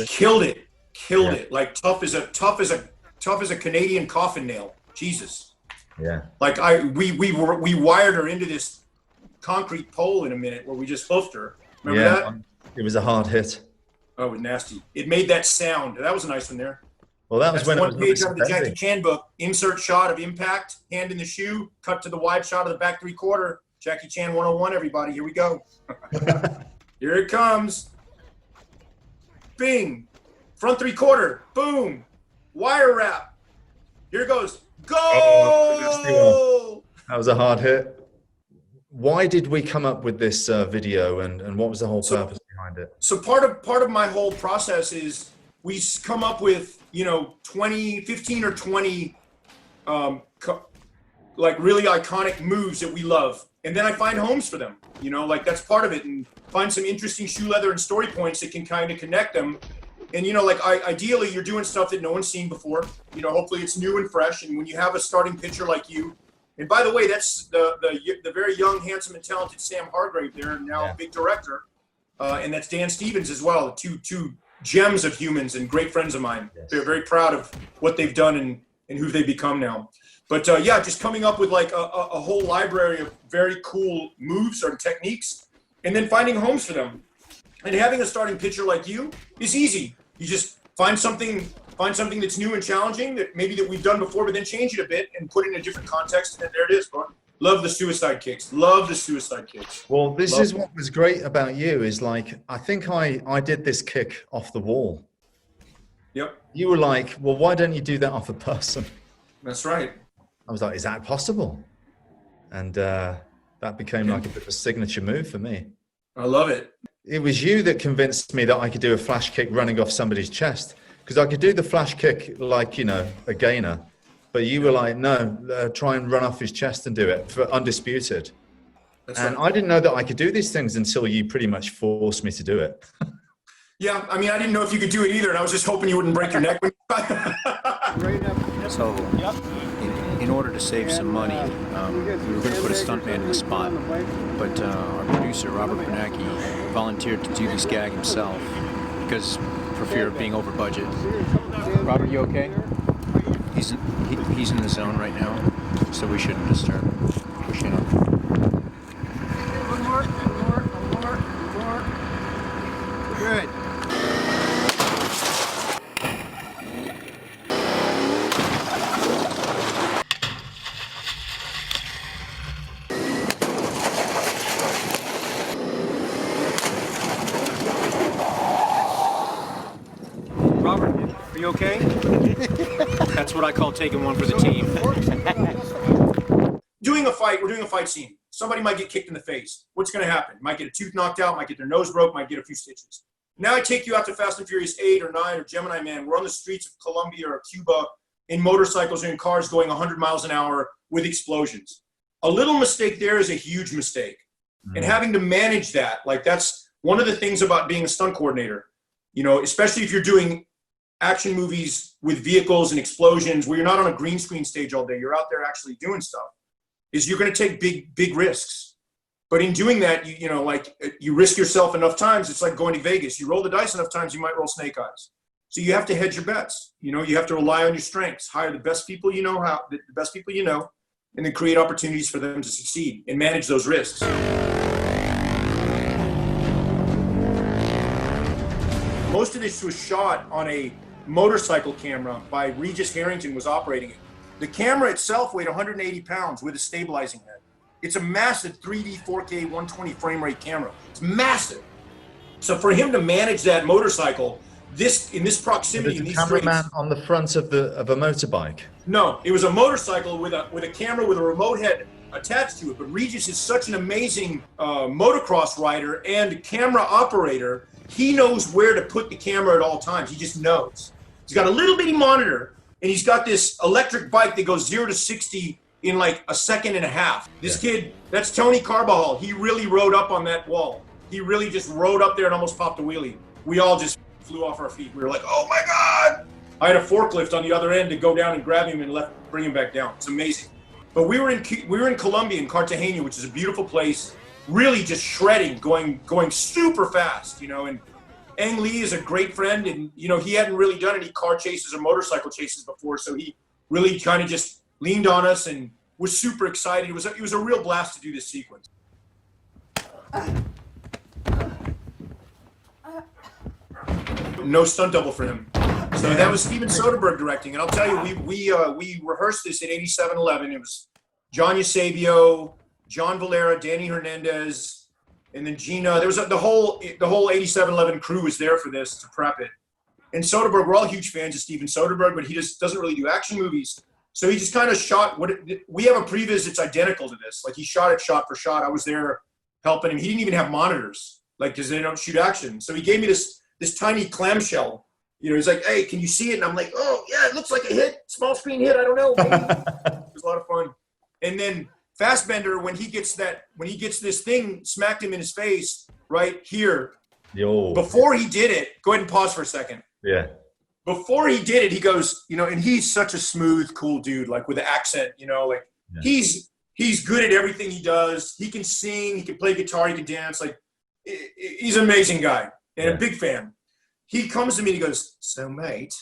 Killed it. Like tough as a Canadian coffin nail. Jesus. Yeah. Like we wired her into this concrete pole in a minute where we just hoofed her. Remember that? It was a hard hit. Oh, it was nasty. It made that sound. That was a nice one there. Well, that was That's when one it was page out of the amazing. Jackie Chan book. Insert shot of impact, hand in the shoe, cut to the wide shot of the back 3/4. Jackie Chan 101, everybody. Here we go. Here it comes. Bing. Front 3/4. Boom. Wire wrap. Here it goes. Go! Oh, that was a hard hit. Why did we come up with this video, and what was the whole purpose behind it? So part of my whole process is we come up with, 15 or 20 like really iconic moves that we love. And then I find homes for them, you know, like that's part of it, and find some interesting shoe leather and story points that can kind of connect them. And, you know, like ideally you're doing stuff that no one's seen before, you know, hopefully it's new and fresh. And when you have a starting pitcher like you, and by the way, that's the very young, handsome and talented Sam Hargrave there, now a big director. And that's Dan Stevens as well, two gems of humans and great friends of mine. Yes. They're very proud of what they've done and who they've become now. But yeah, just coming up with like a whole library of very cool moves or techniques, and then finding homes for them. And having a starting pitcher like you is easy. You just find something that's new and challenging that maybe that we've done before, but then change it a bit and put it in a different context. And there it is, bro. Love the suicide kicks. Love the suicide kicks. Well, this is what was great about you is like, I think I did this kick off the wall. Yep. You were like, well, why don't you do that off a person? That's right. I was like, is that possible? And that became like a bit of a signature move for me. I love it. It was you that convinced me that I could do a flash kick running off somebody's chest, because I could do the flash kick like, you know, a gainer. But you were like, no, try and run off his chest and do it for Undisputed. That's and right. I didn't know that I could do these things until you pretty much forced me to do it. Yeah, I mean, I didn't know if you could do it either, and I was just hoping you wouldn't break your neck. So, in order to save some money, we were going to put a stuntman in the spot, but our producer, Robert Bernanke, volunteered to do this gag himself because for fear of being over budget. Robert, you okay? He's in the zone right now, so we shouldn't disturb him. Push in on him. One more. Good. Robert, are you okay? That's what I call taking one for the team. We're doing a fight scene. Somebody might get kicked in the face. What's going to happen? Might get a tooth knocked out, might get their nose broke, might get a few stitches. Now I take you out to Fast and Furious 8 or 9 or Gemini Man. We're on the streets of Colombia or Cuba in motorcycles or in cars going 100 miles an hour with explosions. A little mistake there is a huge mistake. And having to manage that, like that's one of the things about being a stunt coordinator, you know, especially if you're doing action movies with vehicles and explosions where you're not on a green screen stage all day, you're out there actually doing stuff, is you're going to take big risks. But in doing that, you know, like you risk yourself enough times. It's like going to Vegas. You roll the dice enough times, you might roll snake eyes. So you have to hedge your bets. You know, you have to rely on your strengths, hire the best people you know, and then create opportunities for them to succeed and manage those risks. Most of this was shot on a motorcycle camera by Regis Harrington was operating it. The camera itself weighed 180 pounds with a stabilizing head. It's a massive 3D 4K 120 frame rate camera. It's massive. So for him to manage that motorcycle, in this proximity, in these streets, cameraman on the front of a motorbike. No, it was a motorcycle with a camera with a remote head attached to it. But Regis is such an amazing motocross rider and camera operator. He knows where to put the camera at all times. He just knows. He's got a little bitty monitor, and he's got this electric bike that goes 0 to 60 in like a second and a half. This kid, that's Tony Carbajal. He really rode up on that wall. He really just rode up there and almost popped a wheelie. We all just flew off our feet. We were like, oh my God. I had a forklift on the other end to go down and grab him and bring him back down. It's amazing. But we were in Colombia, in Cartagena, which is a beautiful place, really just shredding, going super fast, you know. And Ang Lee is a great friend, and you know he hadn't really done any car chases or motorcycle chases before, so he really kind of just leaned on us and was super excited. It was a real blast to do this sequence. No stunt double for him. So that was Steven Soderbergh directing, and I'll tell you, we rehearsed this at 8711. It was John Eusebio, John Valera, Danny Hernandez, and then Gina. There was the whole 8711 crew was there for this to prep it. And Soderbergh, we're all huge fans of Steven Soderbergh, but he just doesn't really do action movies. So he just kind of shot we have a previs that's identical to this. Like he shot it shot for shot. I was there helping him. He didn't even have monitors, like because they don't shoot action. So he gave me this tiny clamshell. You know, he's like, hey, can you see it? And I'm like, oh, yeah, it looks like a hit. Small screen hit. I don't know. It was a lot of fun. And then Fassbender, when he gets this thing smacked him in his face right here, before he did it, go ahead and pause for a second. Yeah. Before he did it, he goes, and he's such a smooth, cool dude, like with an accent, he's good at everything he does. He can sing, he can play guitar, he can dance. Like, he's an amazing guy and a big fan. He comes to me and he goes, "So, mate,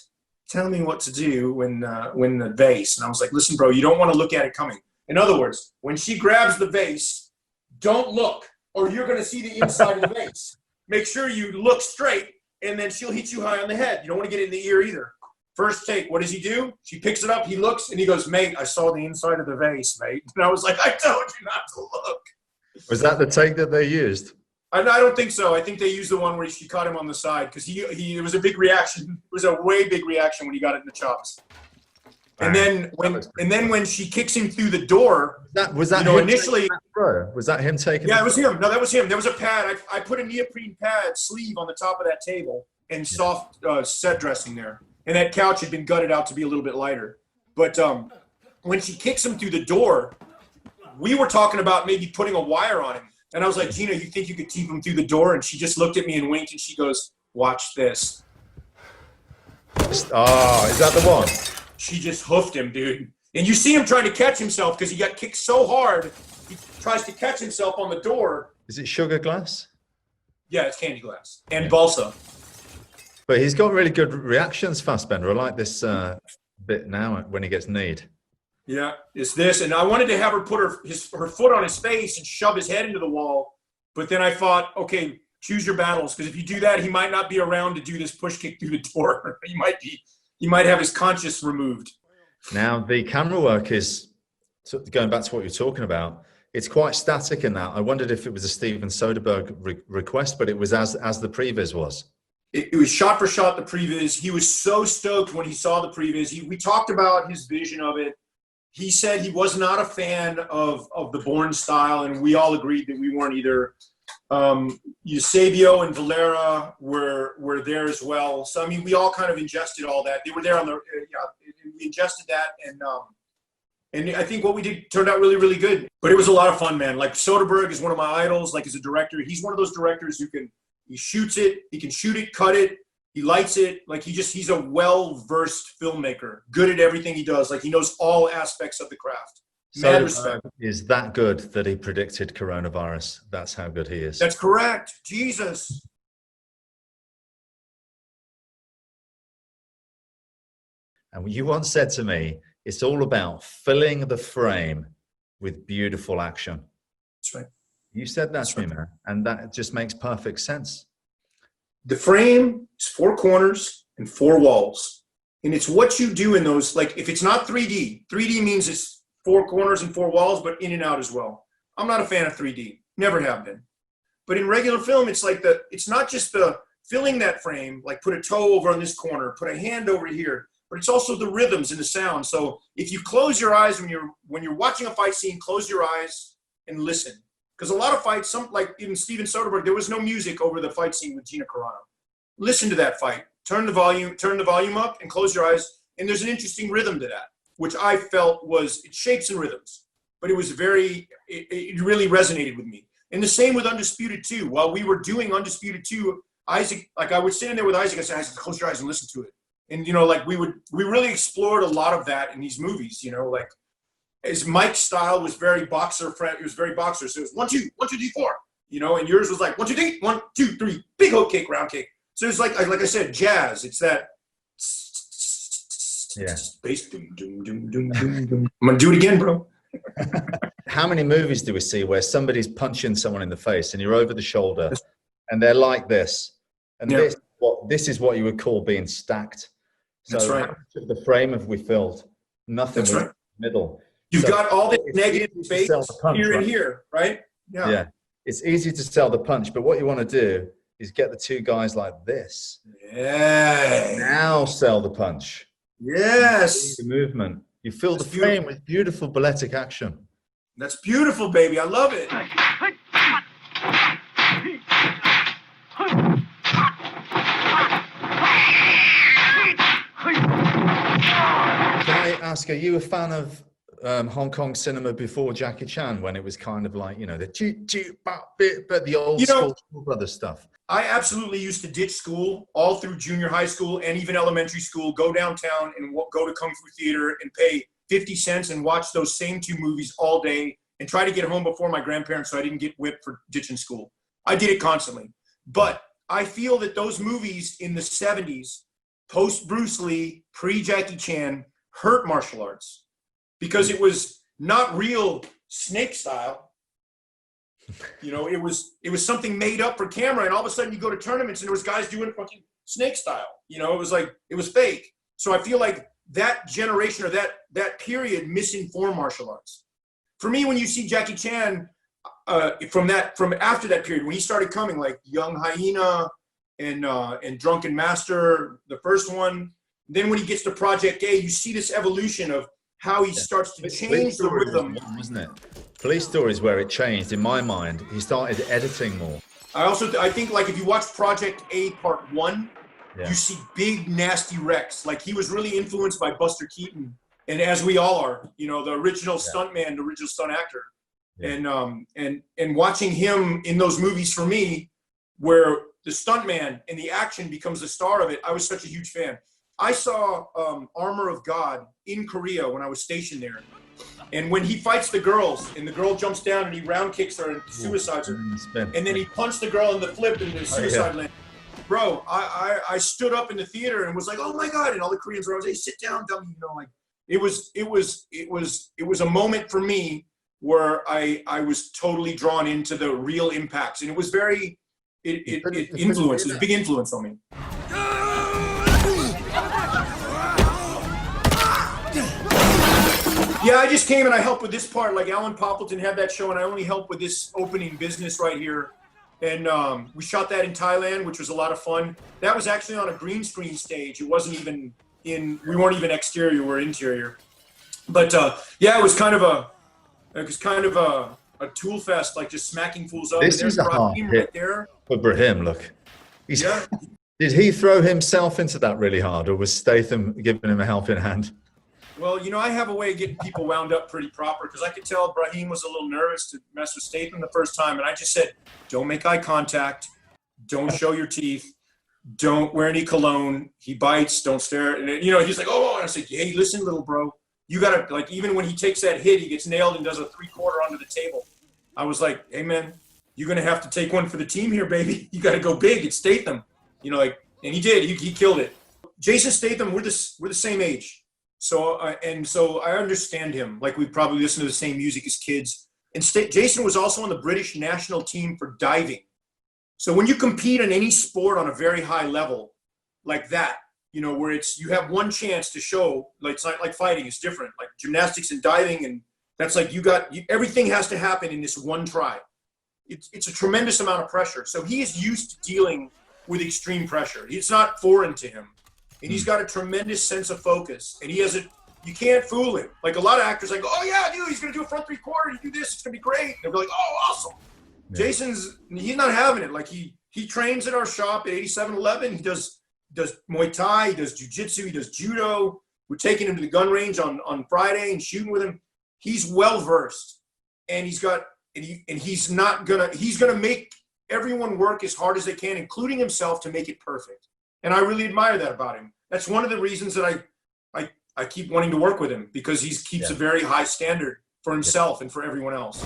tell me what to do when the vase." And I was like, "Listen, bro, you don't want to look at it coming." In other words, when she grabs the vase, don't look, or you're going to see the inside of the vase. Make sure you look straight, and then she'll hit you high on the head. You don't want to get it in the ear either. First take, what does he do? She picks it up, he looks, and he goes, "Mate, I saw the inside of the vase, mate." And I was like, "I told you not to look." Was that the take that they used? I don't think so. I think they used the one where she caught him on the side, because it was a big reaction. It was a way big reaction when he got it in the chops. And then when she kicks him through the door, was that him initially, was that him taking? Yeah, it was him. No, that was him. There was a pad. I put a neoprene pad sleeve on the top of that table and soft set dressing there. And that couch had been gutted out to be a little bit lighter. But when she kicks him through the door, we were talking about maybe putting a wire on him. And I was like, "Gina, you think you could keep him through the door?" And she just looked at me and winked, and she goes, "Watch this." Oh, is that the one? She just hoofed him, dude. And you see him trying to catch himself because he got kicked so hard. He tries to catch himself on the door. Is it sugar glass? Yeah, it's candy glass and balsa. But he's got really good reactions, Fassbender. I like this bit now when he gets kneed. Yeah, it's this. And I wanted to have her put her foot on his face and shove his head into the wall. But then I thought, okay, choose your battles. Because if you do that, he might not be around to do this push kick through the door. He might have his conscience removed. Now, the camera work is, going back to what you're talking about, it's quite static in that. I wondered if it was a Steven Soderbergh request, but it was as the previs was. It was shot for shot, the previs. He was so stoked when he saw the previs. We talked about his vision of it. He said he was not a fan of the Bourne style, and we all agreed that we weren't either. Eusebio and Valera were there as well. So, I mean, we all kind of ingested all that. They were there on the, we ingested that. And I think what we did turned out really, really good. But it was a lot of fun, man. Like, Soderbergh is one of my idols, like, as a director. He's one of those directors who he shoots it, he can shoot it, cut it, he lights it. Like, he's a well-versed filmmaker, good at everything he does. Like, he knows all aspects of the craft. Mad respect. Is that good that he predicted coronavirus? That's how good he is. That's correct. Jesus. And you once said to me, it's all about filling the frame with beautiful action. That's right. You said that to me, man. And that just makes perfect sense. The frame is 4 corners and 4 walls. And it's what you do in those, like, if it's not 3D means it's 4 corners and 4 walls, but in and out as well. I'm not a fan of 3D. Never have been. But in regular film, it's like it's not just the filling that frame, like put a toe over on this corner, put a hand over here, but it's also the rhythms and the sound. So if you close your eyes when you're watching a fight scene, close your eyes and listen. Because a lot of fights, like even Steven Soderbergh, there was no music over the fight scene with Gina Carano. Listen to that fight. Turn the volume up and close your eyes. And there's an interesting rhythm to that, which I felt it shapes and rhythms, but it was it really resonated with me. And the same with Undisputed 2. While we were doing Undisputed 2, Isaac, like I would sit in there with Isaac, I said, "Isaac, close your eyes and listen to it." And, like we really explored a lot of that in these movies, like as Mike's style was very boxer, it was very boxer. So it was 1, 2, 1, 2, 3, 4, and yours was like 1, 2, 3, 1, 2, 3, big hook kick, round kick. So it's like I said, jazz. It's that. Yeah. Bass. Doom, doom, doom, doom, doom, doom. I'm gonna do it again, bro. How many movies do we see where somebody's punching someone in the face and you're over the shoulder and they're like this? And this is what you would call being stacked. So that's right. How much of the frame have we filled? Nothing. That's right. Middle. You've got all this negative space here and here, right? Yeah. It's easy to sell the punch, but what you want to do is get the 2 guys like this. Yeah. Now sell the punch. Yes. The movement. You fill the frame with beautiful balletic action. That's beautiful, baby. I love it. Can I ask, are you a fan of Hong Kong cinema before Jackie Chan, when it was kind of like, you know, the cheat bit, but the old school brother stuff? I absolutely used to ditch school all through junior high school and even elementary school, go downtown and go to Kung Fu Theater and pay 50 cents and watch those same 2 movies all day and try to get home before my grandparents so I didn't get whipped for ditching school. I did it constantly. But I feel that those movies in the 70s, post Bruce Lee, pre Jackie Chan, hurt martial arts because it was not real snake style. You know, it was something made up for camera, and all of a sudden you go to tournaments and there was guys doing fucking snake style. You know, it was like, it was fake. So I feel like that generation or that period misinformed martial arts. For me, when you see Jackie Chan from after that period, when he started coming, like Young Hyena and Drunken Master, the first one, then when he gets to Project A, you see this evolution of how he starts to change the rhythm. Wasn't it? Police Story is where it changed in my mind. He started editing more. I think like if you watch Project A Part 1, you see big nasty wrecks. Like he was really influenced by Buster Keaton, and as we all are, you know, the original stuntman, the original stunt actor. And watching him in those movies for me, where the stuntman and the action becomes the star of it, I was such a huge fan. I saw Armor of God in Korea when I was stationed there. And when he fights the girls and the girl jumps down and he round kicks her and suicides her, and then he punched the girl in the flip and the suicide land. Bro, I stood up in the theater and was like, oh my God. And all the Koreans were always, hey, sit down, dummy. You know, like it was a moment for me where I was totally drawn into the real impacts. And it was very, it influenced, it was a big influence on me. Yeah, I just came and I helped with this part. Like Alan Poppleton had that show, and I only helped with this opening business right here. And we shot that in Thailand, which was a lot of fun. That was actually on a green screen stage. It wasn't even we weren't even exterior, we were interior. But yeah, it was kind of a tool fest, like just smacking fools up. This is a hard hit right there for Brahim. Look, did he throw himself into that really hard, or was Statham giving him a helping hand? Well, you know, I have a way of getting people wound up pretty proper, because I could tell Brahim was a little nervous to mess with Statham the first time. And I just said, don't make eye contact. Don't show your teeth. Don't wear any cologne. He bites. Don't stare. And, you know, he's like, oh, and I said, hey, listen, little bro. You got to, like, even when he takes that hit, he gets nailed and does a 3/4 onto the table. I was like, hey, man, you're going to have to take one for the team here, baby. You got to go big. It's Statham. You know, like, and he did. He killed it. Jason Statham, we're the same age. So I understand him. Like, we probably listen to the same music as kids. And Jason was also on the British national team for diving. So when you compete in any sport on a very high level like that, you know, where you have one chance to show, like, it's not like fighting, it's different. Like gymnastics and diving, and that's like everything has to happen in this one try. It's a tremendous amount of pressure. So he is used to dealing with extreme pressure. It's not foreign to him. And he's got a tremendous sense of focus. And you can't fool him. Like a lot of actors like, oh yeah, dude, he's going to do a front 3/4, you do this, it's going to be great. They'll be like, oh, awesome. Yeah. He's not having it. Like he trains at our shop at 8711. He does Muay Thai, he does Jiu-Jitsu, he does Judo. We're taking him to the gun range on Friday and shooting with him. He's well-versed. And he's going to make everyone work as hard as they can, including himself, to make it perfect. And I really admire that about him. That's one of the reasons that I keep wanting to work with him, because he keeps a very high standard for himself and for everyone else.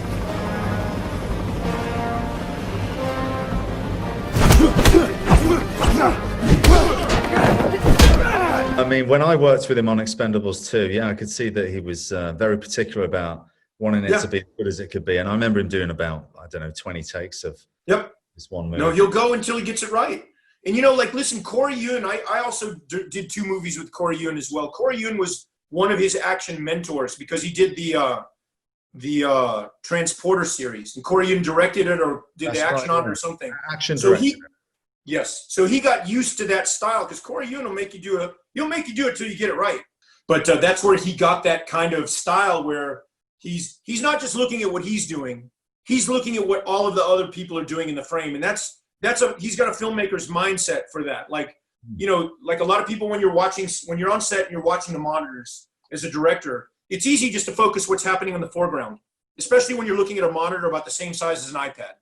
I mean, when I worked with him on Expendables 2, I could see that he was very particular about wanting it to be as good as it could be. And I remember him doing about, 20 takes of this one movie. No, he'll go until he gets it right. And, you know, like, listen, Corey Yuen, I also did 2 movies with Corey Yuen as well. Corey Yuen was one of his action mentors, because he did the Transporter series. And Corey Yuen directed it or did the action on it or something. Action so director. So he got used to that style, because Corey Yuen will make you do it till you get it right. But that's where he got that kind of style where he's not just looking at what he's doing. He's looking at what all of the other people are doing in the frame. And he's got a filmmaker's mindset for that. Like, you know, like a lot of people, when you're on set and you're watching the monitors as a director, it's easy just to focus what's happening in the foreground, especially when you're looking at a monitor about the same size as an iPad.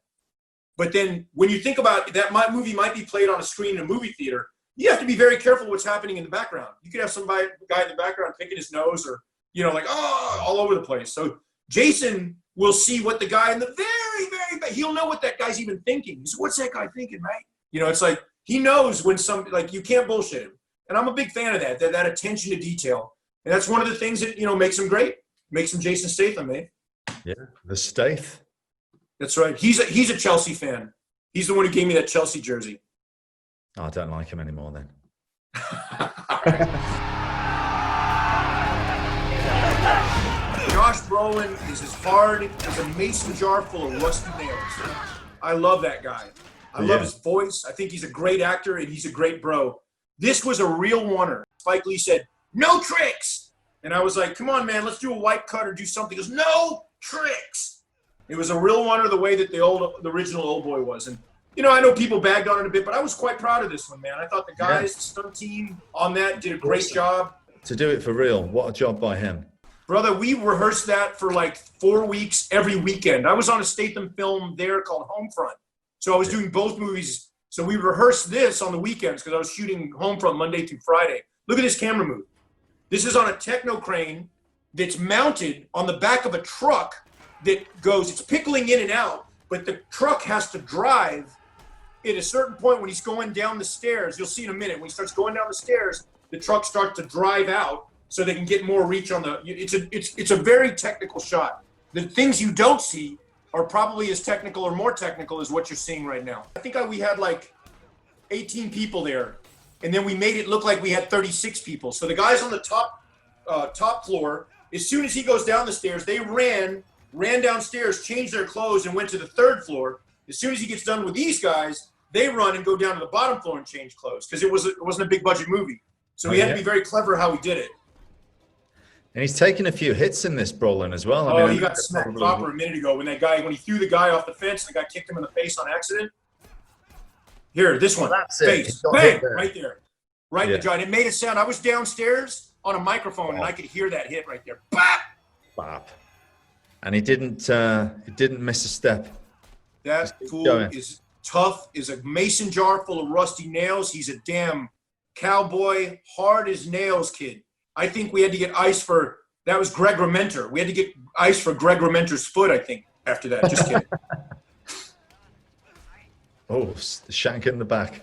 But then when you think about that, my movie might be played on a screen in a movie theater. You have to be very careful what's happening in the background. You could have guy in the background picking his nose or, like, all over the place. So Jason will see what the guy in the very, very back, he'll know what that guy's even thinking. He's, what's that guy thinking, right? It's like, he knows when you can't bullshit him. And I'm a big fan of that attention to detail. And that's one of the things that, makes him great. Makes him Jason Statham, eh? Yeah, the Stath. That's right. He's a Chelsea fan. He's the one who gave me that Chelsea jersey. Oh, I don't like him anymore then. Josh Brolin is as hard as a mason jar full of rusty nails. I love that guy. I love his voice. I think he's a great actor and he's a great bro. This was a real oneer. Spike Lee said, "No tricks." And I was like, come on, man, let's do a white cut or do something. He goes, "No tricks." It was a real oneer the way that the original Oldboy was. And, I know people bagged on it a bit, but I was quite proud of this one, man. I thought the guys, the stunt team on that did a great job. To do it for real, what a job by him. Brother, we rehearsed that for like 4 weeks every weekend. I was on a Statham film there called Homefront. So I was doing both movies. So we rehearsed this on the weekends because I was shooting Homefront Monday through Friday. Look at this camera move. This is on a techno crane that's mounted on the back of a truck that goes, it's pickling in and out, but the truck has to drive at a certain point when he's going down the stairs. You'll see in a minute. When he starts going down the stairs, the truck starts to drive out so they can get more reach on the, it's a very technical shot. The things you don't see are probably as technical or more technical as what you're seeing right now. I think we had like 18 people there, and then we made it look like we had 36 people. So the guys on the top floor, as soon as he goes down the stairs, they ran downstairs, changed their clothes, and went to the third floor. As soon as he gets done with these guys, they run and go down to the bottom floor and change clothes because it wasn't a big budget movie. So we had to be very clever how we did it. And he's taken a few hits in this, Brolin, as well. I mean, he got smacked proper a minute ago when he threw the guy off the fence and the guy kicked him in the face on accident. Here, this one. That's face. Bang! Right there. Right in the jaw. And it made a sound. I was downstairs on a microphone and I could hear that hit right there. Bop! Bop. And he didn't miss a step. That fool is tough, is a mason jar full of rusty nails. He's a damn cowboy, hard as nails kid. I think we had to get ice for, that was Greg Rementer. We had to get ice for Greg Rementer's foot, I think, after that. Just kidding. Oh, the shank in the back.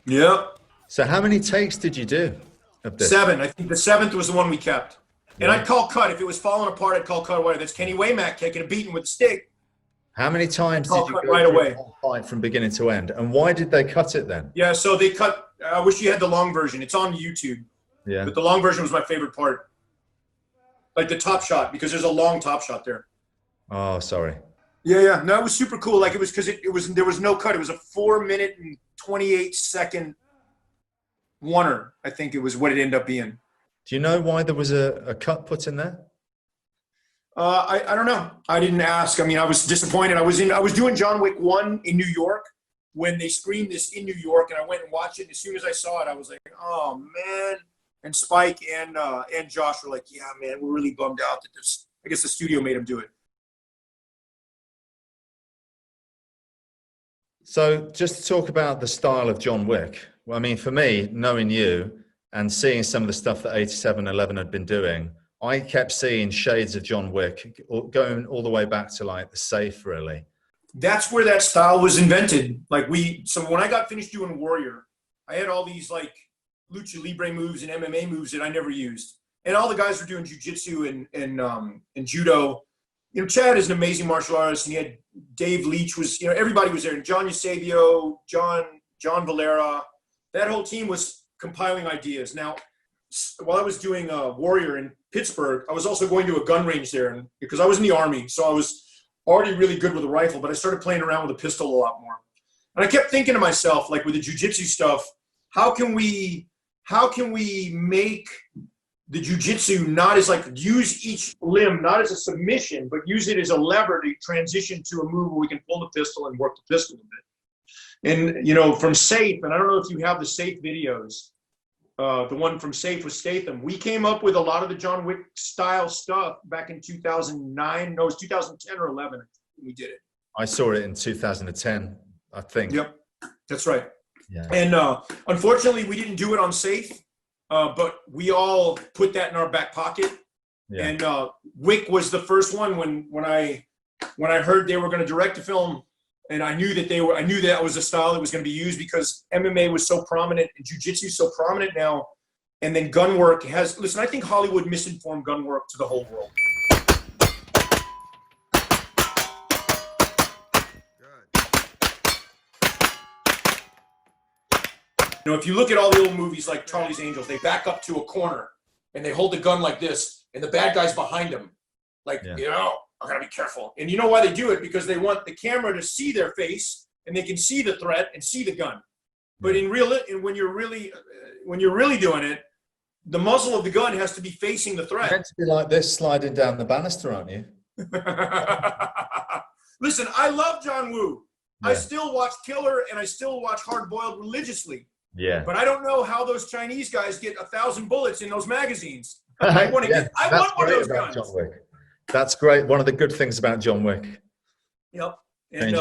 Yep. So how many takes did you do of this? 7. I think the 7th was the one we kept. And I'd call cut. If it was falling apart, I'd call cut away. That's Kenny Waymack taking a beating with a stick. How many times did you go right away? Fight from beginning to end? And why did they cut it then? Yeah, so they cut, I wish you had the long version. It's on YouTube. Yeah. But the long version was my favorite part. Like the top shot, because there's a long top shot there. Oh, sorry. Yeah. No, it was super cool. Like it was because there was no cut. It was a 4-minute and 28-second oneer. I think it was what it ended up being. Do you know why there was a cut put in there? I don't know. I didn't ask. I mean, I was disappointed. I was doing John Wick 1 in New York when they screened this in New York, and I went and watched it. And as soon as I saw it, I was like, oh man. And Spike and Josh were like, yeah, man, we're really bummed out that this. I guess the studio made him do it. So just to talk about the style of John Wick. Well, I mean, for me, knowing you and seeing some of the stuff that 8711 had been doing, I kept seeing shades of John Wick going all the way back to like The Safe, really. That's where that style was invented. So when I got finished doing Warrior, I had all these like lucha libre moves and MMA moves that I never used. And all the guys were doing jiu-jitsu and judo. You know, Chad is an amazing martial artist, and he had Dave Leach was, everybody was there. And John Eusebio, John Valera, that whole team was compiling ideas. Now, while I was doing Warrior in Pittsburgh, I was also going to a gun range there because I was in the Army. So I was already really good with a rifle, but I started playing around with a pistol a lot more. And I kept thinking to myself, like with the jiu-jitsu stuff, how can we make the jiu-jitsu not as like use each limb, not as a submission, but use it as a lever to transition to a move where we can pull the pistol and work the pistol a bit. And, from Safe, and I don't know if you have the Safe videos, the one from Safe with Statham. We came up with a lot of the John Wick style stuff back in 2009. No, it was 2010 or 11. We did it. I saw it in 2010, I think. Yep, that's right. Yeah. And unfortunately, we didn't do it on Safe, but we all put that in our back pocket. Yeah. And Wick was the first one when I heard they were going to direct a film, and I knew that was a style that was going to be used because MMA was so prominent and jiu-jitsu so prominent now, and then gun work has. Listen, I think Hollywood misinformed gun work to the whole world. You know, if you look at all the old movies like Charlie's Angels, they back up to a corner and they hold the gun like this, and the bad guy's behind them. Like, you know, I gotta be careful. And you know why they do it? Because they want the camera to see their face and they can see the threat and see the gun. But when you're really doing it, the muzzle of the gun has to be facing the threat. You're meant to be like this, sliding down the banister, aren't you? Listen, I love John Woo. Yeah. I still watch Killer and I still watch Hard Boiled religiously. Yeah. But I don't know how those Chinese guys get 1,000 bullets in those magazines. I want one of those guns. John Wick. That's great. One of the good things about John Wick. Yep. And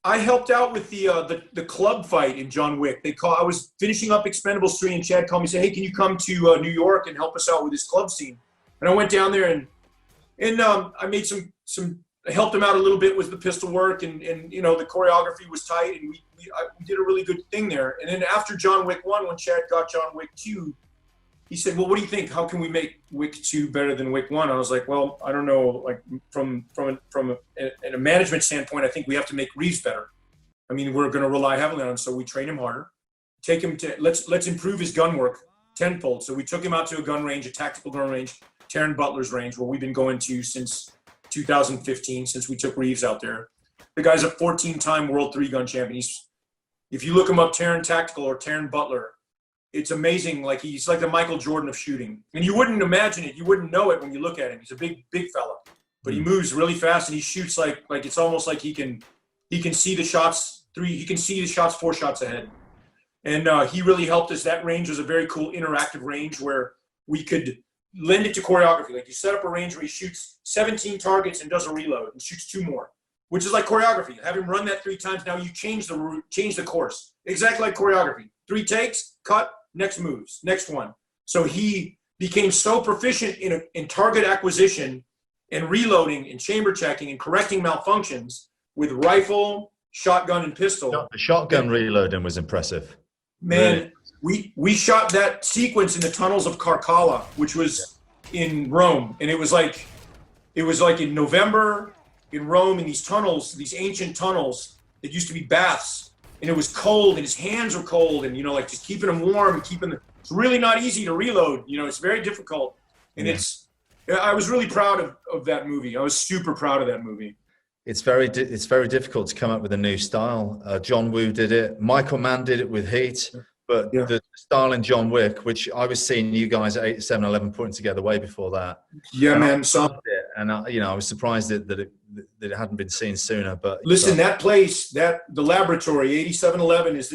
I helped out with the club fight in John Wick. I was finishing up Expendables 3, and Chad called me and said, "Hey, can you come to New York and help us out with this club scene?" And I went down there and I made I helped him out a little bit with the pistol work, and you know, the choreography was tight, and we did a really good thing there. And then after John Wick 1, when Chad got John Wick 2, he said, "Well, what do you think? How can we make Wick 2 better than Wick 1?" I was like, "Well, I don't know. Like from a management standpoint, I think we have to make Reeves better. I mean, we're going to rely heavily on him, so we train him harder. Take him to let's improve his gun work tenfold." So we took him out to a gun range, a tactical gun range, Taron Butler's range, where we've been going to since 2015, since we took Reeves out there. The guy's a 14-time World 3-gun champion. If you look him up, Taron Tactical or Taron Butler, it's amazing. Like, he's like the Michael Jordan of shooting. And you wouldn't imagine it. You wouldn't know it when you look at him. He's a big fella. But he moves really fast, and he shoots like it's almost like he can see the shots 4 shots ahead. And he really helped us. That range was a very cool interactive range where we could lend it to choreography. Like, you set up a range where he shoots 17 targets and does a reload and shoots 2 more, which is like choreography. Have him run that 3 times. Now you change the route, change the course. Exactly like choreography. 3 takes, cut, next moves, next one. So he became so proficient in target acquisition and reloading and chamber checking and correcting malfunctions with rifle, shotgun, and pistol. The shotgun reloading was impressive. Man, really? we shot that sequence in the tunnels of Carcalla, which was in Rome, and it was like in November in Rome, in these tunnels, these ancient tunnels that used to be baths, and it was cold, and his hands were cold, and like just keeping them warm, and it's really not easy to reload. It's very difficult, and I was really proud of that movie. I was super proud of that movie. It's very difficult to come up with a new style. John Woo did it. Michael Mann did it with Heat. But the style in John Wick, which I was seeing you guys at 8, 7, 11 putting together way before that. Yeah, man. And I was surprised that it hadn't been seen sooner. But listen, that place, the laboratory, 8711 is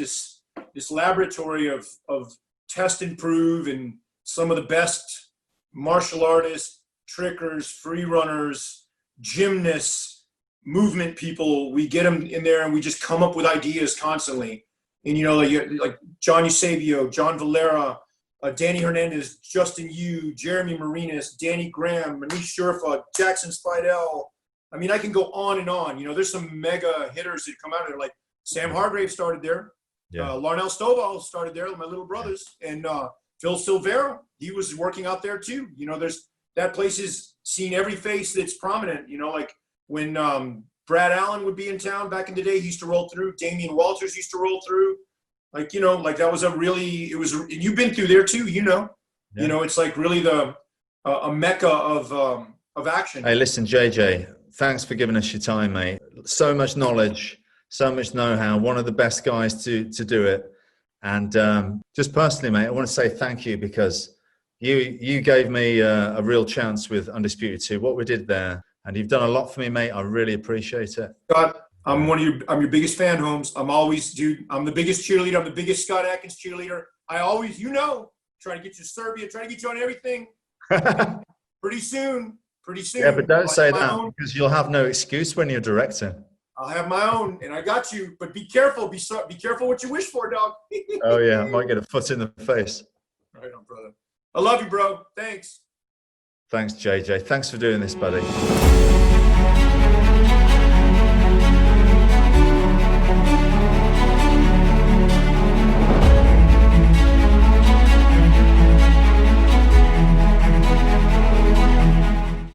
this laboratory of test and prove, and some of the best martial artists, trickers, free runners, gymnasts, movement people. We get them in there and we just come up with ideas constantly. And like John Eusebio, John Valera, Danny Hernandez, Justin Yu, Jeremy Marinas, Danny Graham, Manish Shurfa, Jackson Spidell. I mean, I can go on and on. There's some mega hitters that come out of there. Like Sam Hargrave started there. Larnell Stovall started there, my little brothers. And Phil Silvera, he was working out there too. That place is seeing every face that's prominent. Like when Brad Allen would be in town back in the day, he used to roll through. Damian Walters used to roll through. Like that was and you've been through there too, it's like really a mecca of action. Hey, listen, JJ, thanks for giving us your time, mate. So much knowledge, so much know-how. One of the best guys to do it. And just personally, mate, I want to say thank you, because you gave me a real chance with Undisputed 2, what we did there. And you've done a lot for me, mate. I really appreciate it. Scott, I'm your biggest fan, Holmes. I'm the biggest cheerleader. I'm the biggest Scott Adkins cheerleader. I always, try to get you to Serbia, try to get you on everything. Pretty soon. Yeah, but don't say that own. because you'll have no excuse when you're directing. I'll have my own, and I got you. But be careful. Be careful what you wish for, dog. Oh yeah, I might get a foot in the face. Right on, brother. I love you, bro. Thanks. Thanks, JJ. Thanks for doing this, buddy.